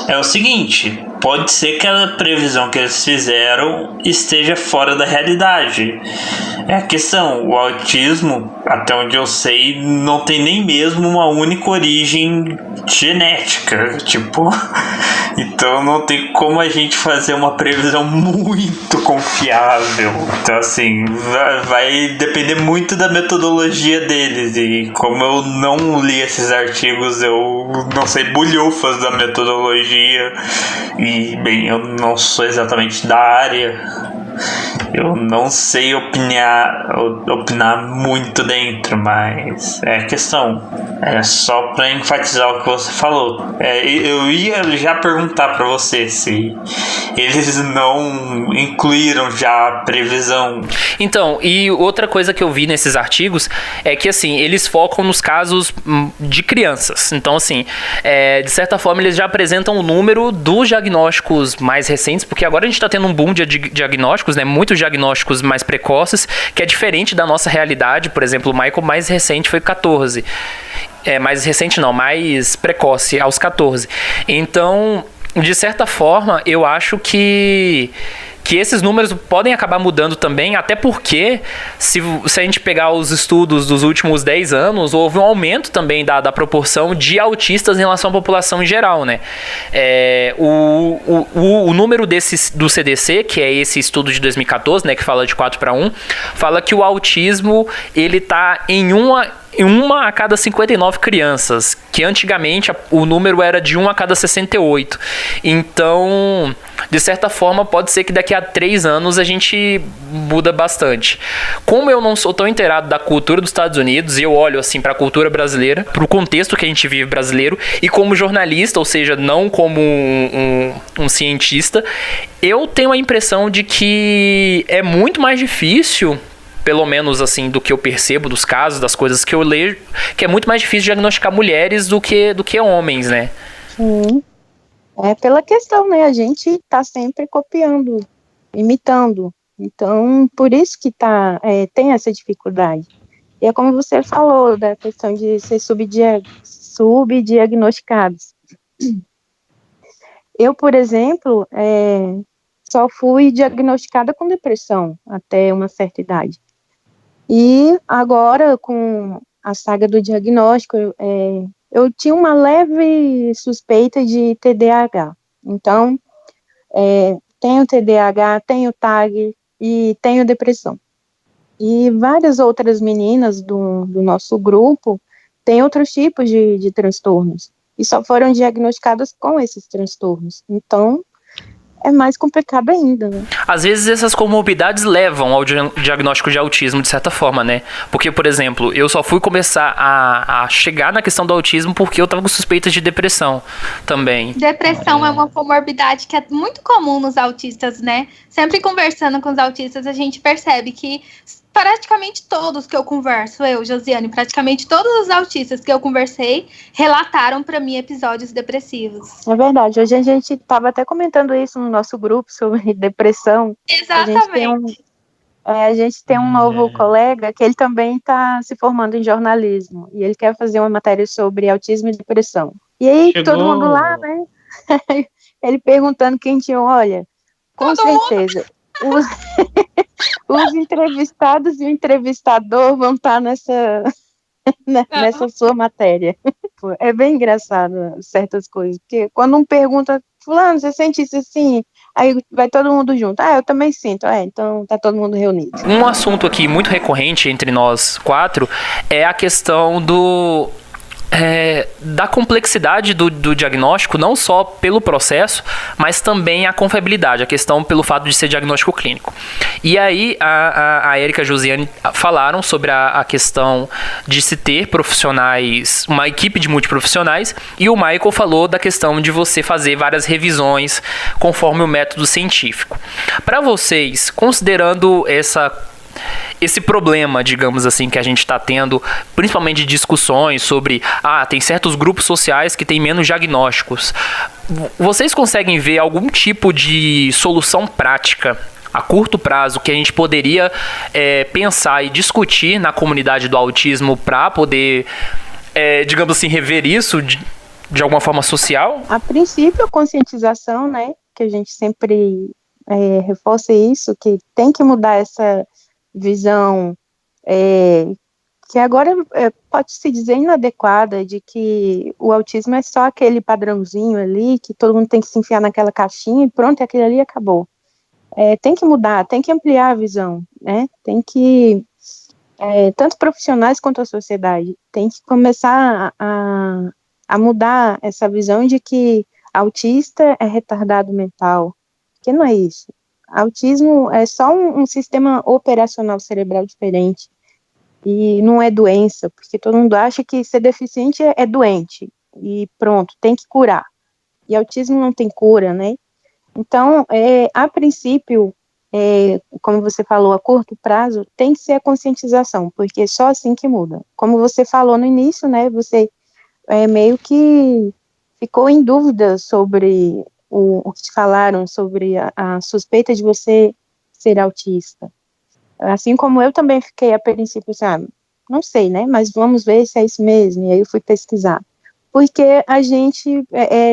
é o seguinte, pode ser que a previsão que eles fizeram esteja fora da realidade. É a questão, o autismo, até onde eu sei, não tem nem mesmo uma única origem genética, tipo, então não tem como a gente fazer uma previsão muito confiável. Então, assim, vai depender muito da metodologia deles, e como eu não li esses artigos, eu não sei bulhufas da metodologia, e, bem, eu não sou exatamente da área. Eu não sei opinar muito dentro, mas é questão. É só para enfatizar o que você falou. Eu ia já perguntar para você se eles não incluíram já a previsão. Então, e outra coisa que eu vi nesses artigos é que, assim, eles focam nos casos de crianças. Então, assim, de certa forma, eles já apresentam o número dos diagnósticos mais recentes, porque agora a gente está tendo um boom de diagnósticos, né? Muitos diagnósticos mais precoces, que é diferente da nossa realidade. Por exemplo, o Michael mais recente foi 14. Mais recente não, mais precoce, aos 14. Então, de certa forma, eu acho que esses números podem acabar mudando também, até porque, se a gente pegar os estudos dos últimos 10 anos, houve um aumento também da proporção de autistas em relação à população em geral, né? O número do CDC, que é esse estudo de 2014, né, que fala de 4:1, fala que o autismo, ele tá em uma a cada 59 crianças, que antigamente o número era de 1 a cada 68. Então, de certa forma, pode ser que daqui a 3 anos a gente muda bastante. Como eu não sou tão inteirado da cultura dos Estados Unidos, eu olho assim para a cultura brasileira, para o contexto que a gente vive brasileiro, e como jornalista, ou seja, não como um cientista, eu tenho a impressão de que é muito mais difícil, pelo menos assim, do que eu percebo dos casos, das coisas que eu leio, que é muito mais difícil diagnosticar mulheres do que homens, né? Sim. É pela questão, né? A gente tá sempre copiando, imitando. Então, por isso que tem essa dificuldade. E é como você falou, da questão de ser subdiagnosticados. Eu, por exemplo, só fui diagnosticada com depressão até uma certa idade. E agora, com a saga do diagnóstico, eu tinha uma leve suspeita de TDAH. Então, tenho TDAH, tenho TAG e tenho depressão. E várias outras meninas do nosso grupo têm outros tipos de transtornos. E só foram diagnosticadas com esses transtornos. Então, é mais complicado ainda, né? Às vezes essas comorbidades levam ao diagnóstico de autismo, de certa forma, né? Porque, por exemplo, eu só fui começar a chegar na questão do autismo porque eu tava com suspeitas de depressão também. Depressão é uma comorbidade que é muito comum nos autistas, né? Sempre conversando com os autistas, a gente percebe que praticamente todos que eu converso, Josiane, praticamente todos os autistas que eu conversei relataram para mim episódios depressivos. É verdade, hoje a gente estava até comentando isso no nosso grupo sobre depressão. Exatamente. A gente tem um novo colega que ele também está se formando em jornalismo e ele quer fazer uma matéria sobre autismo e depressão. E aí todo mundo lá, né? Ele perguntando quem tinha, olha, com certeza. Os entrevistados e o entrevistador vão estar nessa sua matéria. É bem engraçado certas coisas, porque quando um pergunta, fulano, você sente isso assim? Aí vai todo mundo junto. Eu também sinto. Então tá todo mundo reunido. Um assunto aqui muito recorrente entre nós 4 é a questão da complexidade do diagnóstico, não só pelo processo, mas também a confiabilidade, a questão pelo fato de ser diagnóstico clínico. E aí a Érica e a Josiane falaram sobre a questão de se ter profissionais, uma equipe de multiprofissionais, e o Michael falou da questão de você fazer várias revisões conforme o método científico. Para vocês, considerando esse problema, digamos assim, que a gente está tendo, principalmente de discussões sobre, tem certos grupos sociais que têm menos diagnósticos. Vocês conseguem ver algum tipo de solução prática a curto prazo que a gente poderia pensar e discutir na comunidade do autismo para poder, digamos assim, rever isso de alguma forma social? A princípio, a conscientização, né, que a gente sempre reforça isso, que tem que mudar essa visão que agora pode-se dizer inadequada, de que o autismo é só aquele padrãozinho ali, que todo mundo tem que se enfiar naquela caixinha e pronto, aquele ali acabou. Tem que mudar, tem que ampliar a visão, né? Tem que, tanto profissionais quanto a sociedade, tem que começar a mudar essa visão de que autista é retardado mental, que não é isso. Autismo é só um sistema operacional cerebral diferente e não é doença, porque todo mundo acha que ser deficiente é doente e pronto, tem que curar. E autismo não tem cura, né? Então, a princípio, como você falou, a curto prazo, tem que ser a conscientização, porque é só assim que muda. Como você falou no início, né, você meio que ficou em dúvida sobre o que te falaram sobre a suspeita de você ser autista. Assim como eu também fiquei a princípio, não sei, né, mas vamos ver se é isso mesmo, e aí eu fui pesquisar. Porque a gente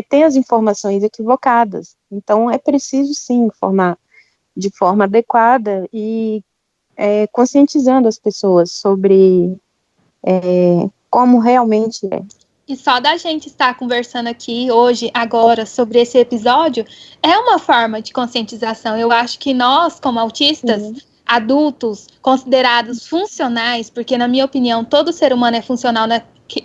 tem as informações equivocadas, então é preciso sim informar de forma adequada e conscientizando as pessoas sobre como realmente é. E só da gente estar conversando aqui hoje, agora, sobre esse episódio, é uma forma de conscientização. Eu acho que nós, como autistas, adultos, considerados funcionais, porque, na minha opinião, todo ser humano é funcional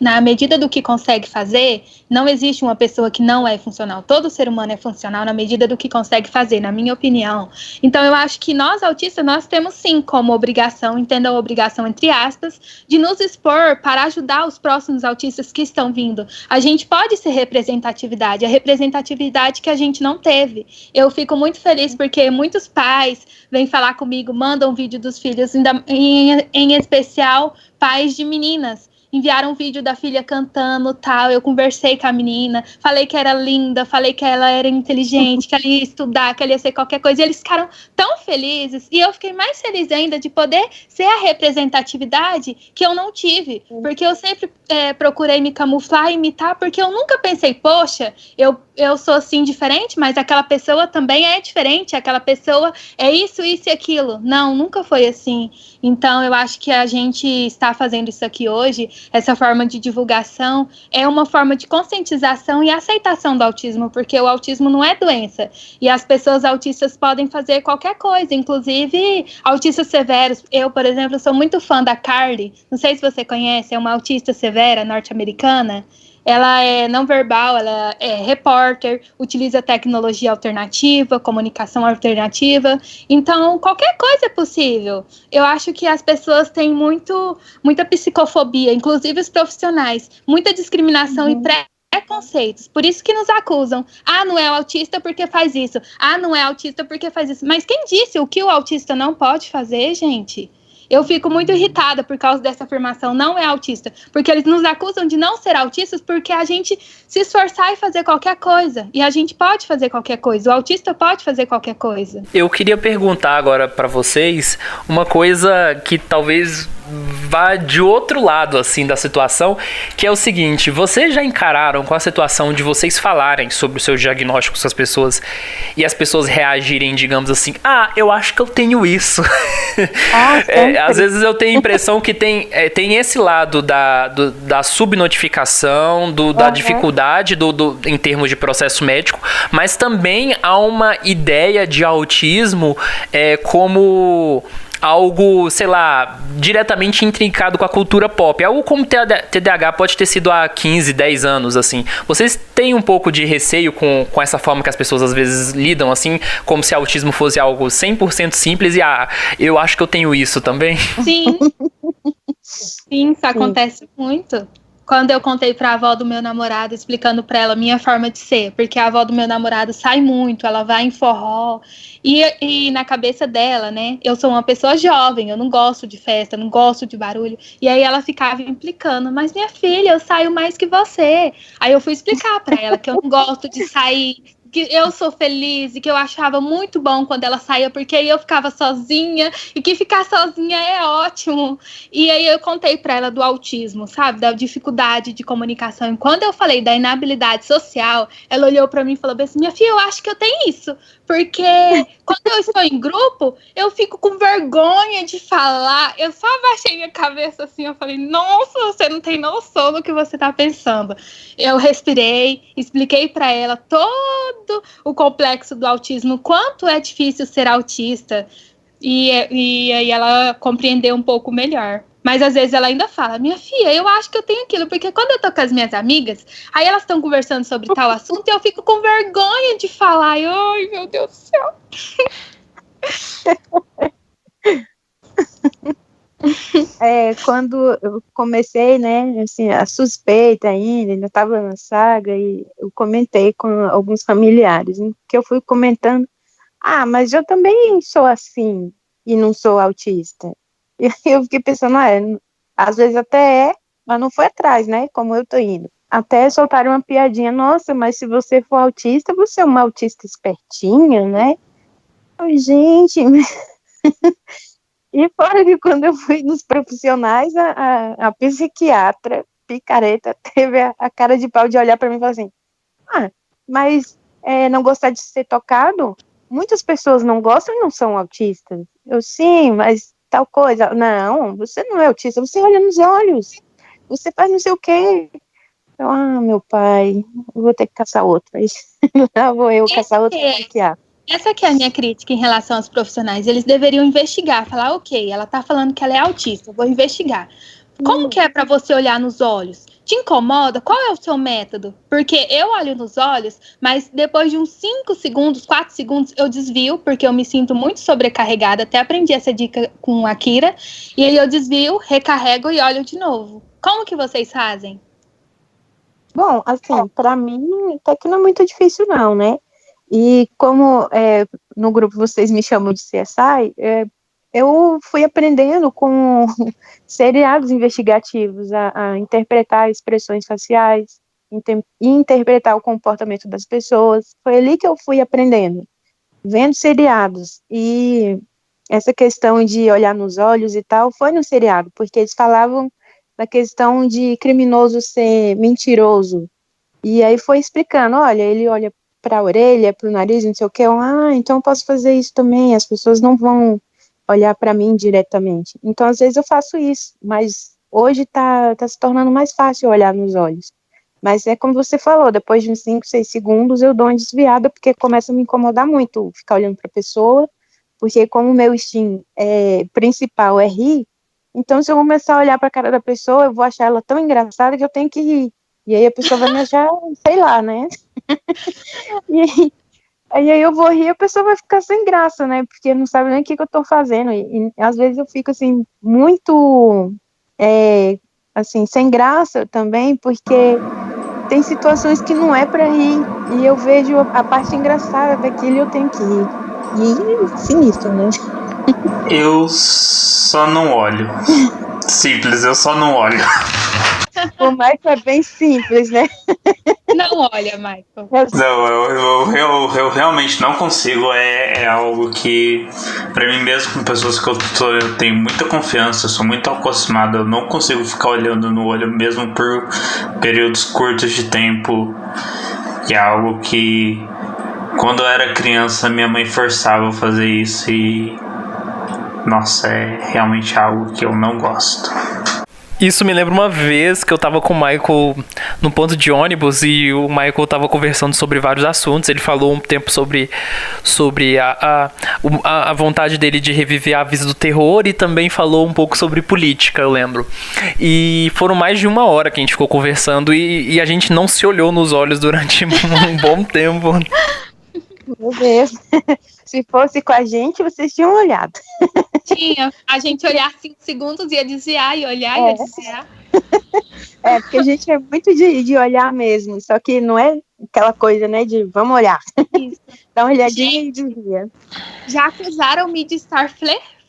na medida do que consegue fazer. Não existe uma pessoa que não é funcional. Todo ser humano é funcional na medida do que consegue fazer, na minha opinião. Então, eu acho que nós, autistas, nós temos sim como obrigação, entenda a obrigação entre aspas, de nos expor para ajudar os próximos autistas que estão vindo. A gente pode ser representatividade, a representatividade que a gente não teve. Eu fico muito feliz porque muitos pais vêm falar comigo, mandam vídeo dos filhos, em especial pais de meninas. Enviaram um vídeo da filha cantando, tal, eu conversei com a menina, falei que era linda, falei que ela era inteligente, que ela ia estudar, que ela ia ser qualquer coisa, e eles ficaram tão felizes, e eu fiquei mais feliz ainda de poder ser a representatividade que eu não tive, porque eu sempre procurei me camuflar e imitar, porque eu nunca pensei, poxa, eu sou assim diferente, mas aquela pessoa também é diferente, aquela pessoa é isso e aquilo. Não, nunca foi assim. Então, eu acho que a gente está fazendo isso aqui hoje, essa forma de divulgação, é uma forma de conscientização e aceitação do autismo, porque o autismo não é doença. E as pessoas autistas podem fazer qualquer coisa, inclusive autistas severos. Eu, por exemplo, sou muito fã da Carly, não sei se você conhece, é uma autista severa norte-americana. Ela é não verbal, ela é repórter, utiliza tecnologia alternativa, comunicação alternativa. Então, qualquer coisa é possível. Eu acho que as pessoas têm muita psicofobia, inclusive os profissionais, muita discriminação e preconceitos. Por isso que nos acusam. Não é autista porque faz isso. Não é autista porque faz isso. Mas quem disse o que o autista não pode fazer, gente? Eu fico muito irritada por causa dessa afirmação, não é autista, porque eles nos acusam de não ser autistas porque a gente se esforçar e fazer qualquer coisa, e a gente pode fazer qualquer coisa, o autista pode fazer qualquer coisa. Eu queria perguntar agora para vocês uma coisa que talvez vá de outro lado, assim, da situação, que é o seguinte: vocês já encararam com a situação de vocês falarem sobre o seu diagnóstico com as pessoas e as pessoas reagirem, digamos assim, eu acho que eu tenho isso. Às vezes eu tenho a impressão que tem esse lado da subnotificação, da dificuldade em termos de processo médico, mas também há uma ideia de autismo como algo, sei lá, diretamente intrincado com a cultura pop. Algo como TDAH pode ter sido há 15, 10 anos, assim. Vocês têm um pouco de receio com essa forma que as pessoas às vezes lidam, assim, como se autismo fosse algo 100% simples e, eu acho que eu tenho isso também? Sim. Sim, isso acontece muito. Quando eu contei pra avó do meu namorado, explicando pra ela a minha forma de ser, porque a avó do meu namorado sai muito, ela vai em forró, e na cabeça dela, né, eu sou uma pessoa jovem, eu não gosto de festa, não gosto de barulho, e aí ela ficava implicando, mas minha filha, eu saio mais que você. Aí eu fui explicar pra ela que eu não gosto de sair, que eu sou feliz e que eu achava muito bom quando ela saía, porque aí eu ficava sozinha e que ficar sozinha é ótimo. E aí eu contei para ela do autismo, sabe? Da dificuldade de comunicação. E quando eu falei da inabilidade social, ela olhou para mim e falou assim: minha filha, eu acho que eu tenho isso, porque quando eu estou em grupo, eu fico com vergonha de falar. Eu só abaixei minha cabeça assim, eu falei: nossa, você não tem noção do que você tá pensando. Eu respirei, expliquei para ela todo o complexo do autismo, quanto é difícil ser autista, e aí ela compreendeu um pouco melhor. Mas às vezes ela ainda fala: minha filha, eu acho que eu tenho aquilo, porque quando eu tô com as minhas amigas, aí elas estão conversando sobre tal assunto e eu fico com vergonha de falar. Ai, meu Deus do céu. Quando eu comecei, né, assim, a suspeita ainda estava na saga, e eu comentei com alguns familiares, né, que eu fui comentando: mas eu também sou assim, e não sou autista. E eu fiquei pensando, às vezes até mas não foi atrás, né, como eu tô indo. Até soltaram uma piadinha: nossa, mas se você for autista, você é uma autista espertinha, né? Gente... E fora que quando eu fui nos profissionais, a psiquiatra picareta teve a cara de pau de olhar para mim e falar assim: mas não gostar de ser tocado? Muitas pessoas não gostam e não são autistas. Eu, sim, mas tal coisa. Não, você não é autista, você olha nos olhos, você faz não sei o quê. Eu, meu pai, eu vou ter que caçar outra. Lá vou eu caçar outra psiquiatra. Essa que é a minha crítica em relação aos profissionais. Eles deveriam investigar, falar: ok, ela tá falando que ela é autista, eu vou investigar. Como que é para você olhar nos olhos? Te incomoda? Qual é o seu método? Porque eu olho nos olhos, mas depois de uns 5 segundos, 4 segundos, eu desvio, porque eu me sinto muito sobrecarregada. Até aprendi essa dica com a Kira. E aí eu desvio, recarrego e olho de novo. Como que vocês fazem? Bom, assim, para mim, até que não é muito difícil não, né? E como no grupo vocês me chamam de CSI, eu fui aprendendo com seriados investigativos a interpretar expressões faciais, interpretar o comportamento das pessoas. Foi ali que eu fui aprendendo, vendo seriados. E essa questão de olhar nos olhos e tal, foi no seriado, porque eles falavam da questão de criminoso ser mentiroso. E aí foi explicando: olha, ele olha para a orelha, para o nariz, não sei o que, então eu posso fazer isso também, as pessoas não vão olhar para mim diretamente. Então, às vezes eu faço isso, mas hoje tá se tornando mais fácil olhar nos olhos. Mas é como você falou, depois de uns 5, 6 segundos eu dou uma desviada, porque começa a me incomodar muito ficar olhando para a pessoa, porque como o meu instinto principal é rir, então se eu começar a olhar para a cara da pessoa, eu vou achar ela tão engraçada que eu tenho que rir. E aí a pessoa vai me achar, sei lá, né? E aí eu vou rir e a pessoa vai ficar sem graça, né? Porque não sabe nem o que eu tô fazendo. E às vezes eu fico, assim, muito, assim, sem graça também, porque tem situações que não é pra rir. E eu vejo a parte engraçada daquilo e eu tenho que rir. E sinistro, né? Eu só não olho. Simples, eu só não olho. O Michael é bem simples, né? Não olha, Michael. Não, eu realmente não consigo. É algo que, pra mim mesmo, com pessoas que eu tenho muita confiança, eu sou muito acostumado, eu não consigo ficar olhando no olho mesmo por períodos curtos de tempo. Que é algo que, quando eu era criança, minha mãe forçava a fazer isso e... Nossa, é realmente algo que eu não gosto. Isso me lembra uma vez que eu tava com o Michael no ponto de ônibus e o Michael tava conversando sobre vários assuntos. Ele falou um tempo sobre a vontade dele de reviver a Aves do Terror e também falou um pouco sobre política, eu lembro. E foram mais de 1 hora que a gente ficou conversando e a gente não se olhou nos olhos durante um bom tempo. Meu Deus. Se fosse com a gente, vocês tinham olhado. Tinha. A gente olhar 5 segundos, ia desviar, ia olhar, ia desviar. É, porque a gente é muito de olhar mesmo. Só que não é aquela coisa, né, de vamos olhar. Isso. Dá uma olhadinha e desvia. Já acusaram-me de estar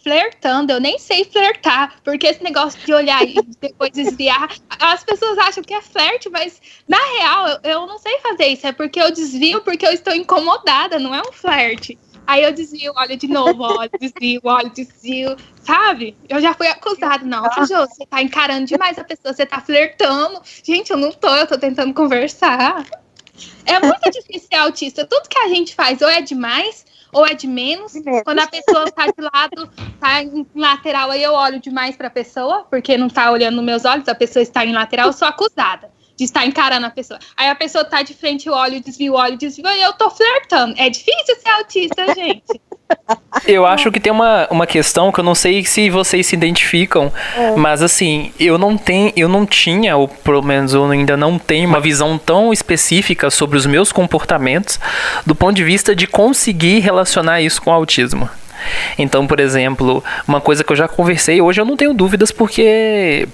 flertando. Eu nem sei flertar, porque esse negócio de olhar e depois desviar, as pessoas acham que é flerte, mas na real eu não sei fazer isso. É porque eu desvio, porque eu estou incomodada, não é um flerte. Aí eu desvio, olho de novo, olho, desvio, sabe? Eu já fui acusada. Nossa, Jô, você tá encarando demais a pessoa, você tá flertando. Gente, eu tô tentando conversar. É muito difícil ser autista. Tudo que a gente faz ou é demais ou é de menos. Quando a pessoa tá de lado, tá em lateral, aí eu olho demais pra pessoa, porque não tá olhando nos meus olhos, a pessoa está em lateral, eu sou acusada de estar encarando a pessoa. Aí a pessoa tá de frente, eu olho, desvio, e eu tô flertando. É difícil ser autista, gente. Eu acho que tem uma questão que eu não sei se vocês se identificam, mas assim, eu não tinha, ou pelo menos eu ainda não tenho uma visão tão específica sobre os meus comportamentos do ponto de vista de conseguir relacionar isso com o autismo. Então, por exemplo, uma coisa que eu já conversei, hoje eu não tenho dúvidas porque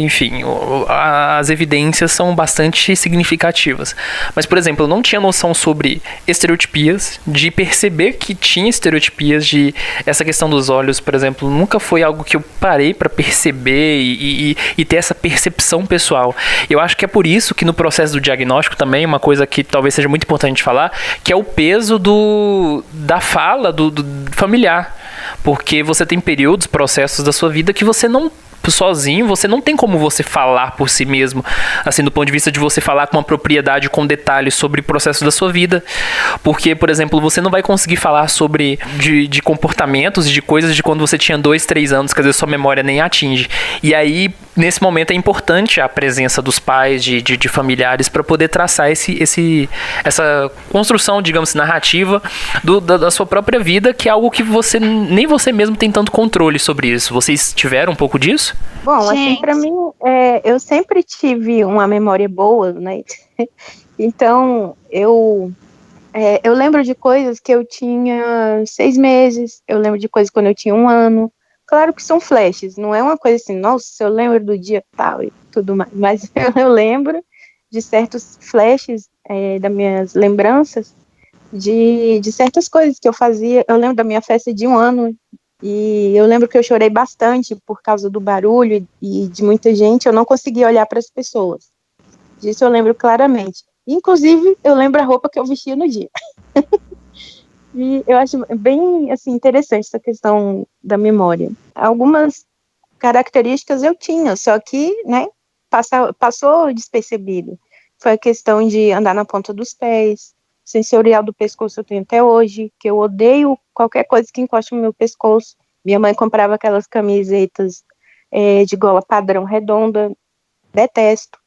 enfim, as evidências são bastante significativas. Mas, por exemplo, eu não tinha noção sobre estereotipias, de perceber que tinha estereotipias, de essa questão dos olhos, por exemplo, nunca foi algo que eu parei para perceber e ter essa percepção pessoal. Eu acho que é por isso que no processo do diagnóstico também, uma coisa que talvez seja muito importante falar, que é o peso da fala, do familiar. Porque você tem períodos, processos da sua vida que você não, sozinho, você não tem como você falar por si mesmo, assim, do ponto de vista de você falar com uma propriedade, com detalhes sobre o processo da sua vida, porque, por exemplo, você não vai conseguir falar sobre de comportamentos e de coisas de quando você tinha 2, 3 anos, que às vezes sua memória nem atinge, e aí, nesse momento é importante a presença dos pais, de familiares, para poder traçar essa construção, digamos, narrativa da sua própria vida, que é algo que nem você mesmo tem tanto controle sobre isso. Vocês tiveram um pouco disso? Bom, assim, pra mim, eu sempre tive uma memória boa, né? Então, eu lembro de coisas que eu tinha 6 meses, eu lembro de coisas quando eu tinha 1 ano. Claro que são flashes, não é uma coisa assim, nossa, eu lembro do dia tal e tudo mais, mas eu lembro de certos flashes das minhas lembranças de certas coisas que eu fazia. Eu lembro da minha festa de 1 ano, e eu lembro que eu chorei bastante por causa do barulho e de muita gente, eu não conseguia olhar para as pessoas. Disso eu lembro claramente. Inclusive, eu lembro a roupa que eu vestia no dia. E eu acho bem, assim, interessante essa questão da memória. Algumas características eu tinha, só que, né, passou despercebido. Foi a questão de andar na ponta dos pés, sensorial do pescoço eu tenho até hoje, que eu odeio qualquer coisa que encoste no meu pescoço. Minha mãe comprava aquelas camisetas de gola padrão redonda, detesto.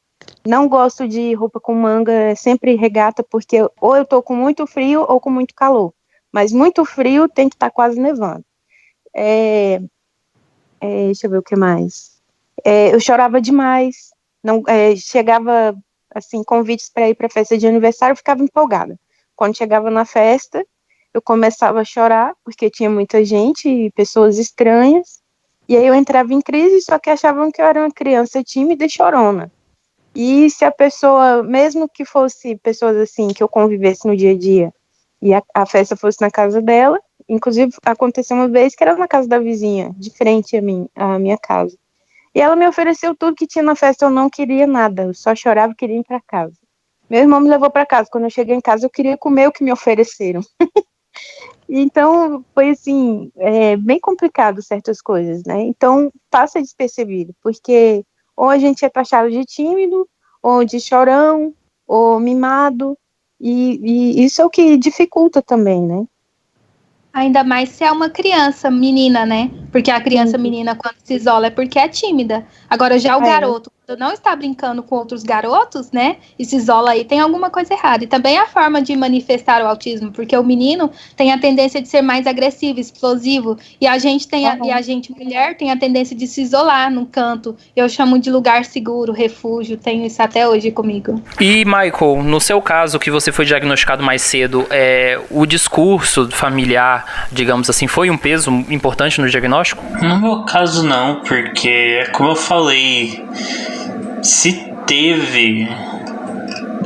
Não gosto de roupa com manga, sempre regata, porque ou eu tô com muito frio ou com muito calor. Mas muito frio tem que estar quase nevando. Deixa eu ver o que mais. Eu chorava demais. Não, chegava, assim, convites para ir para festa de aniversário, eu ficava empolgada. Quando chegava na festa, eu começava a chorar, porque tinha muita gente e pessoas estranhas. E aí eu entrava em crise, só que achavam que eu era uma criança tímida e chorona. E se a pessoa, mesmo que fosse pessoas assim, que eu convivesse no dia a dia, e a festa fosse na casa dela, inclusive aconteceu uma vez que era na casa da vizinha, de frente à minha casa. E ela me ofereceu tudo que tinha na festa, eu não queria nada, eu só chorava e queria ir para casa. Meu irmão me levou para casa, quando eu cheguei em casa eu queria comer o que me ofereceram. Então, foi assim, bem complicado certas coisas, né? Então, passa despercebido, porque ou a gente é taxado de tímido, ou de chorão, ou mimado, e isso é o que dificulta também, né? Ainda mais se é uma criança menina, né? Porque a criança menina, quando se isola, é porque é tímida. Agora, já o garoto, quando não está brincando com outros garotos, né? E se isola aí, tem alguma coisa errada. E também a forma de manifestar o autismo, porque o menino tem a tendência de ser mais agressivo, explosivo. E a gente e a gente, mulher, tem a tendência de se isolar num canto. Eu chamo de lugar seguro, refúgio. Tenho isso até hoje comigo. E, Michael, no seu caso, que você foi diagnosticado mais cedo, o discurso familiar, digamos assim, foi um peso importante no diagnóstico? No meu caso, não, porque, como eu falei, se teve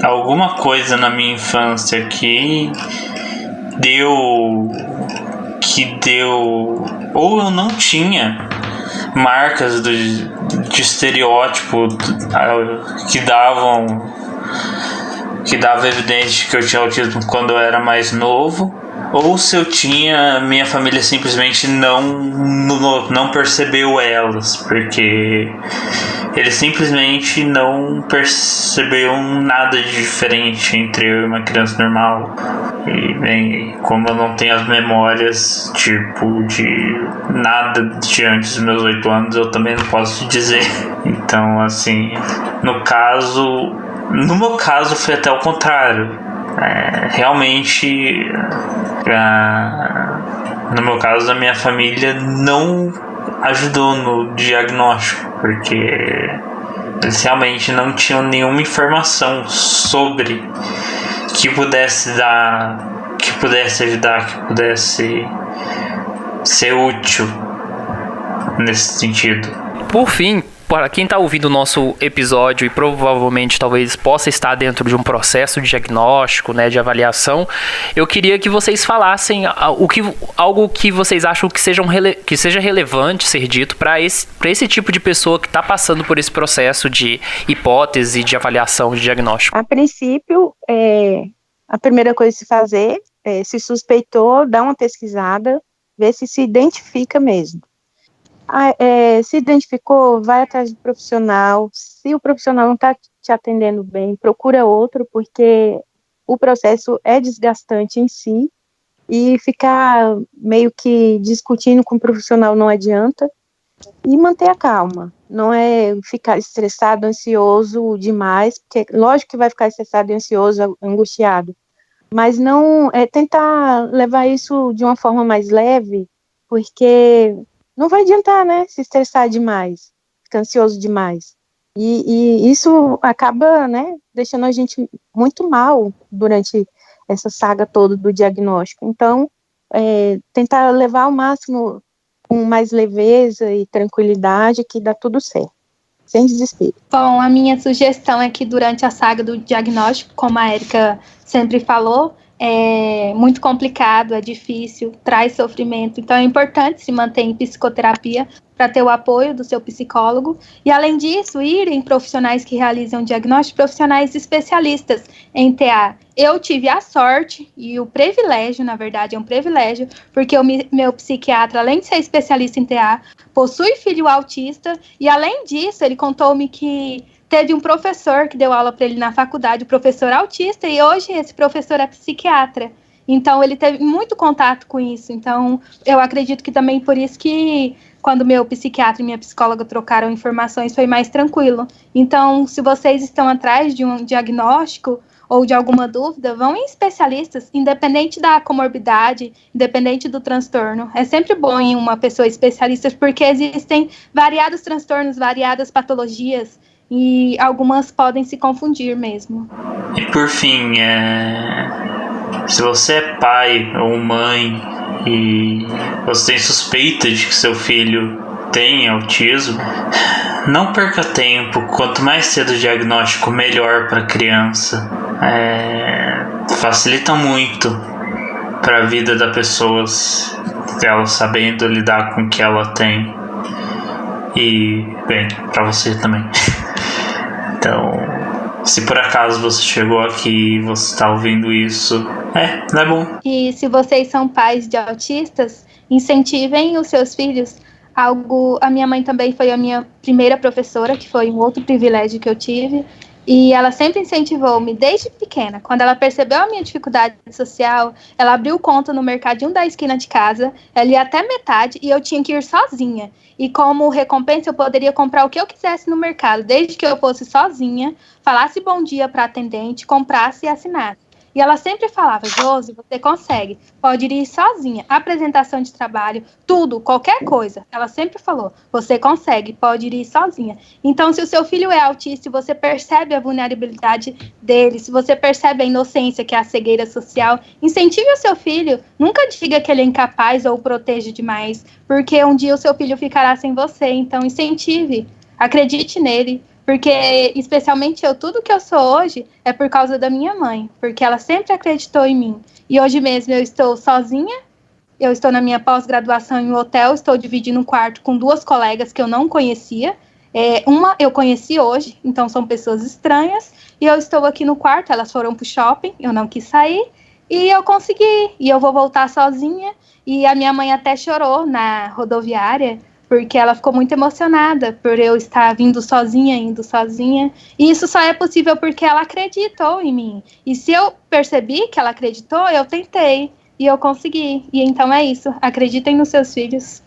alguma coisa na minha infância que deu, ou eu não tinha marcas de estereótipo que dava evidência de que eu tinha autismo quando eu era mais novo, ou se eu tinha, minha família simplesmente não percebeu elas, porque eles simplesmente não perceberam nada de diferente entre eu e uma criança normal. E, bem, como eu não tenho as memórias, tipo, de nada de antes dos meus 8 anos, eu também não posso te dizer. Então, assim, no meu caso foi até o contrário. Realmente, no meu caso, a minha família não ajudou no diagnóstico, porque eles realmente não tinham nenhuma informação sobre que pudesse ajudar, que pudesse ser útil nesse sentido. Por fim, para quem está ouvindo o nosso episódio e provavelmente talvez possa estar dentro de um processo de diagnóstico, né, de avaliação, eu queria que vocês falassem algo que vocês acham que seja relevante ser dito para esse tipo de pessoa que está passando por esse processo de hipótese de avaliação de diagnóstico. A princípio, a primeira coisa a se fazer se suspeitou, dá uma pesquisada, ver se identifica mesmo. Se identificou, vai atrás do profissional. Se o profissional não está te atendendo bem, procura outro, porque o processo é desgastante em si, e ficar meio que discutindo com o profissional não adianta. E manter a calma, não é ficar estressado, ansioso demais, porque lógico que vai ficar estressado, ansioso, angustiado, mas não tentar levar isso de uma forma mais leve, porque não vai adiantar, né, se estressar demais, ficar ansioso demais. E isso acaba, né, deixando a gente muito mal durante essa saga toda do diagnóstico. Então, tentar levar ao máximo com mais leveza e tranquilidade, que dá tudo certo, sem desespero. Bom, a minha sugestão é que durante a saga do diagnóstico, como a Érica sempre falou, é muito complicado, é difícil, traz sofrimento. Então é importante se manter em psicoterapia para ter o apoio do seu psicólogo. E além disso, ir em profissionais que realizam diagnóstico, profissionais especialistas em TA. Eu tive a sorte e o privilégio, na verdade é um privilégio, porque meu psiquiatra, além de ser especialista em TA, possui filho autista, e além disso, ele contou-me que teve um professor que deu aula para ele na faculdade, o professor autista, e hoje esse professor é psiquiatra. Então, ele teve muito contato com isso. Então, eu acredito que também por isso que quando meu psiquiatra e minha psicóloga trocaram informações, foi mais tranquilo. Então, se vocês estão atrás de um diagnóstico ou de alguma dúvida, vão em especialistas, independente da comorbidade, independente do transtorno. É sempre bom em uma pessoa especialista, porque existem variados transtornos, variadas patologias, e algumas podem se confundir mesmo. E por fim, se você é pai ou mãe e você tem suspeita de que seu filho tem autismo, não perca tempo. Quanto mais cedo o diagnóstico, melhor para a criança. Facilita muito para a vida da pessoa, ela sabendo lidar com o que ela tem. E, bem, pra você também. Então, se por acaso você chegou aqui e você tá ouvindo isso, não é bom. E se vocês são pais de autistas, incentivem os seus filhos. A minha mãe também foi a minha primeira professora, que foi um outro privilégio que eu tive. E ela sempre incentivou-me desde pequena. Quando ela percebeu a minha dificuldade social, ela abriu conta no mercadinho da esquina de casa, ela ia até metade e eu tinha que ir sozinha. E como recompensa eu poderia comprar o que eu quisesse no mercado, desde que eu fosse sozinha, falasse bom dia para a atendente, comprasse e assinasse. E ela sempre falava, Josi, você consegue, pode ir sozinha, apresentação de trabalho, tudo, qualquer coisa. Ela sempre falou, você consegue, pode ir sozinha. Então, se o seu filho é autista e você percebe a vulnerabilidade dele, se você percebe a inocência, que é a cegueira social, incentive o seu filho, nunca diga que ele é incapaz ou o proteja demais, porque um dia o seu filho ficará sem você. Então, incentive, acredite nele. Porque, especialmente eu, tudo que eu sou hoje é por causa da minha mãe, porque ela sempre acreditou em mim. E hoje mesmo eu estou sozinha, eu estou na minha pós-graduação em um hotel, estou dividindo um quarto com 2 colegas que eu não conhecia. Uma eu conheci hoje, então são pessoas estranhas, e eu estou aqui no quarto, elas foram pro shopping, eu não quis sair, e eu consegui, e eu vou voltar sozinha, e a minha mãe até chorou na rodoviária, porque ela ficou muito emocionada por eu estar indo sozinha, e isso só é possível porque ela acreditou em mim, e se eu percebi que ela acreditou, eu tentei, e eu consegui, e então é isso, acreditem nos seus filhos.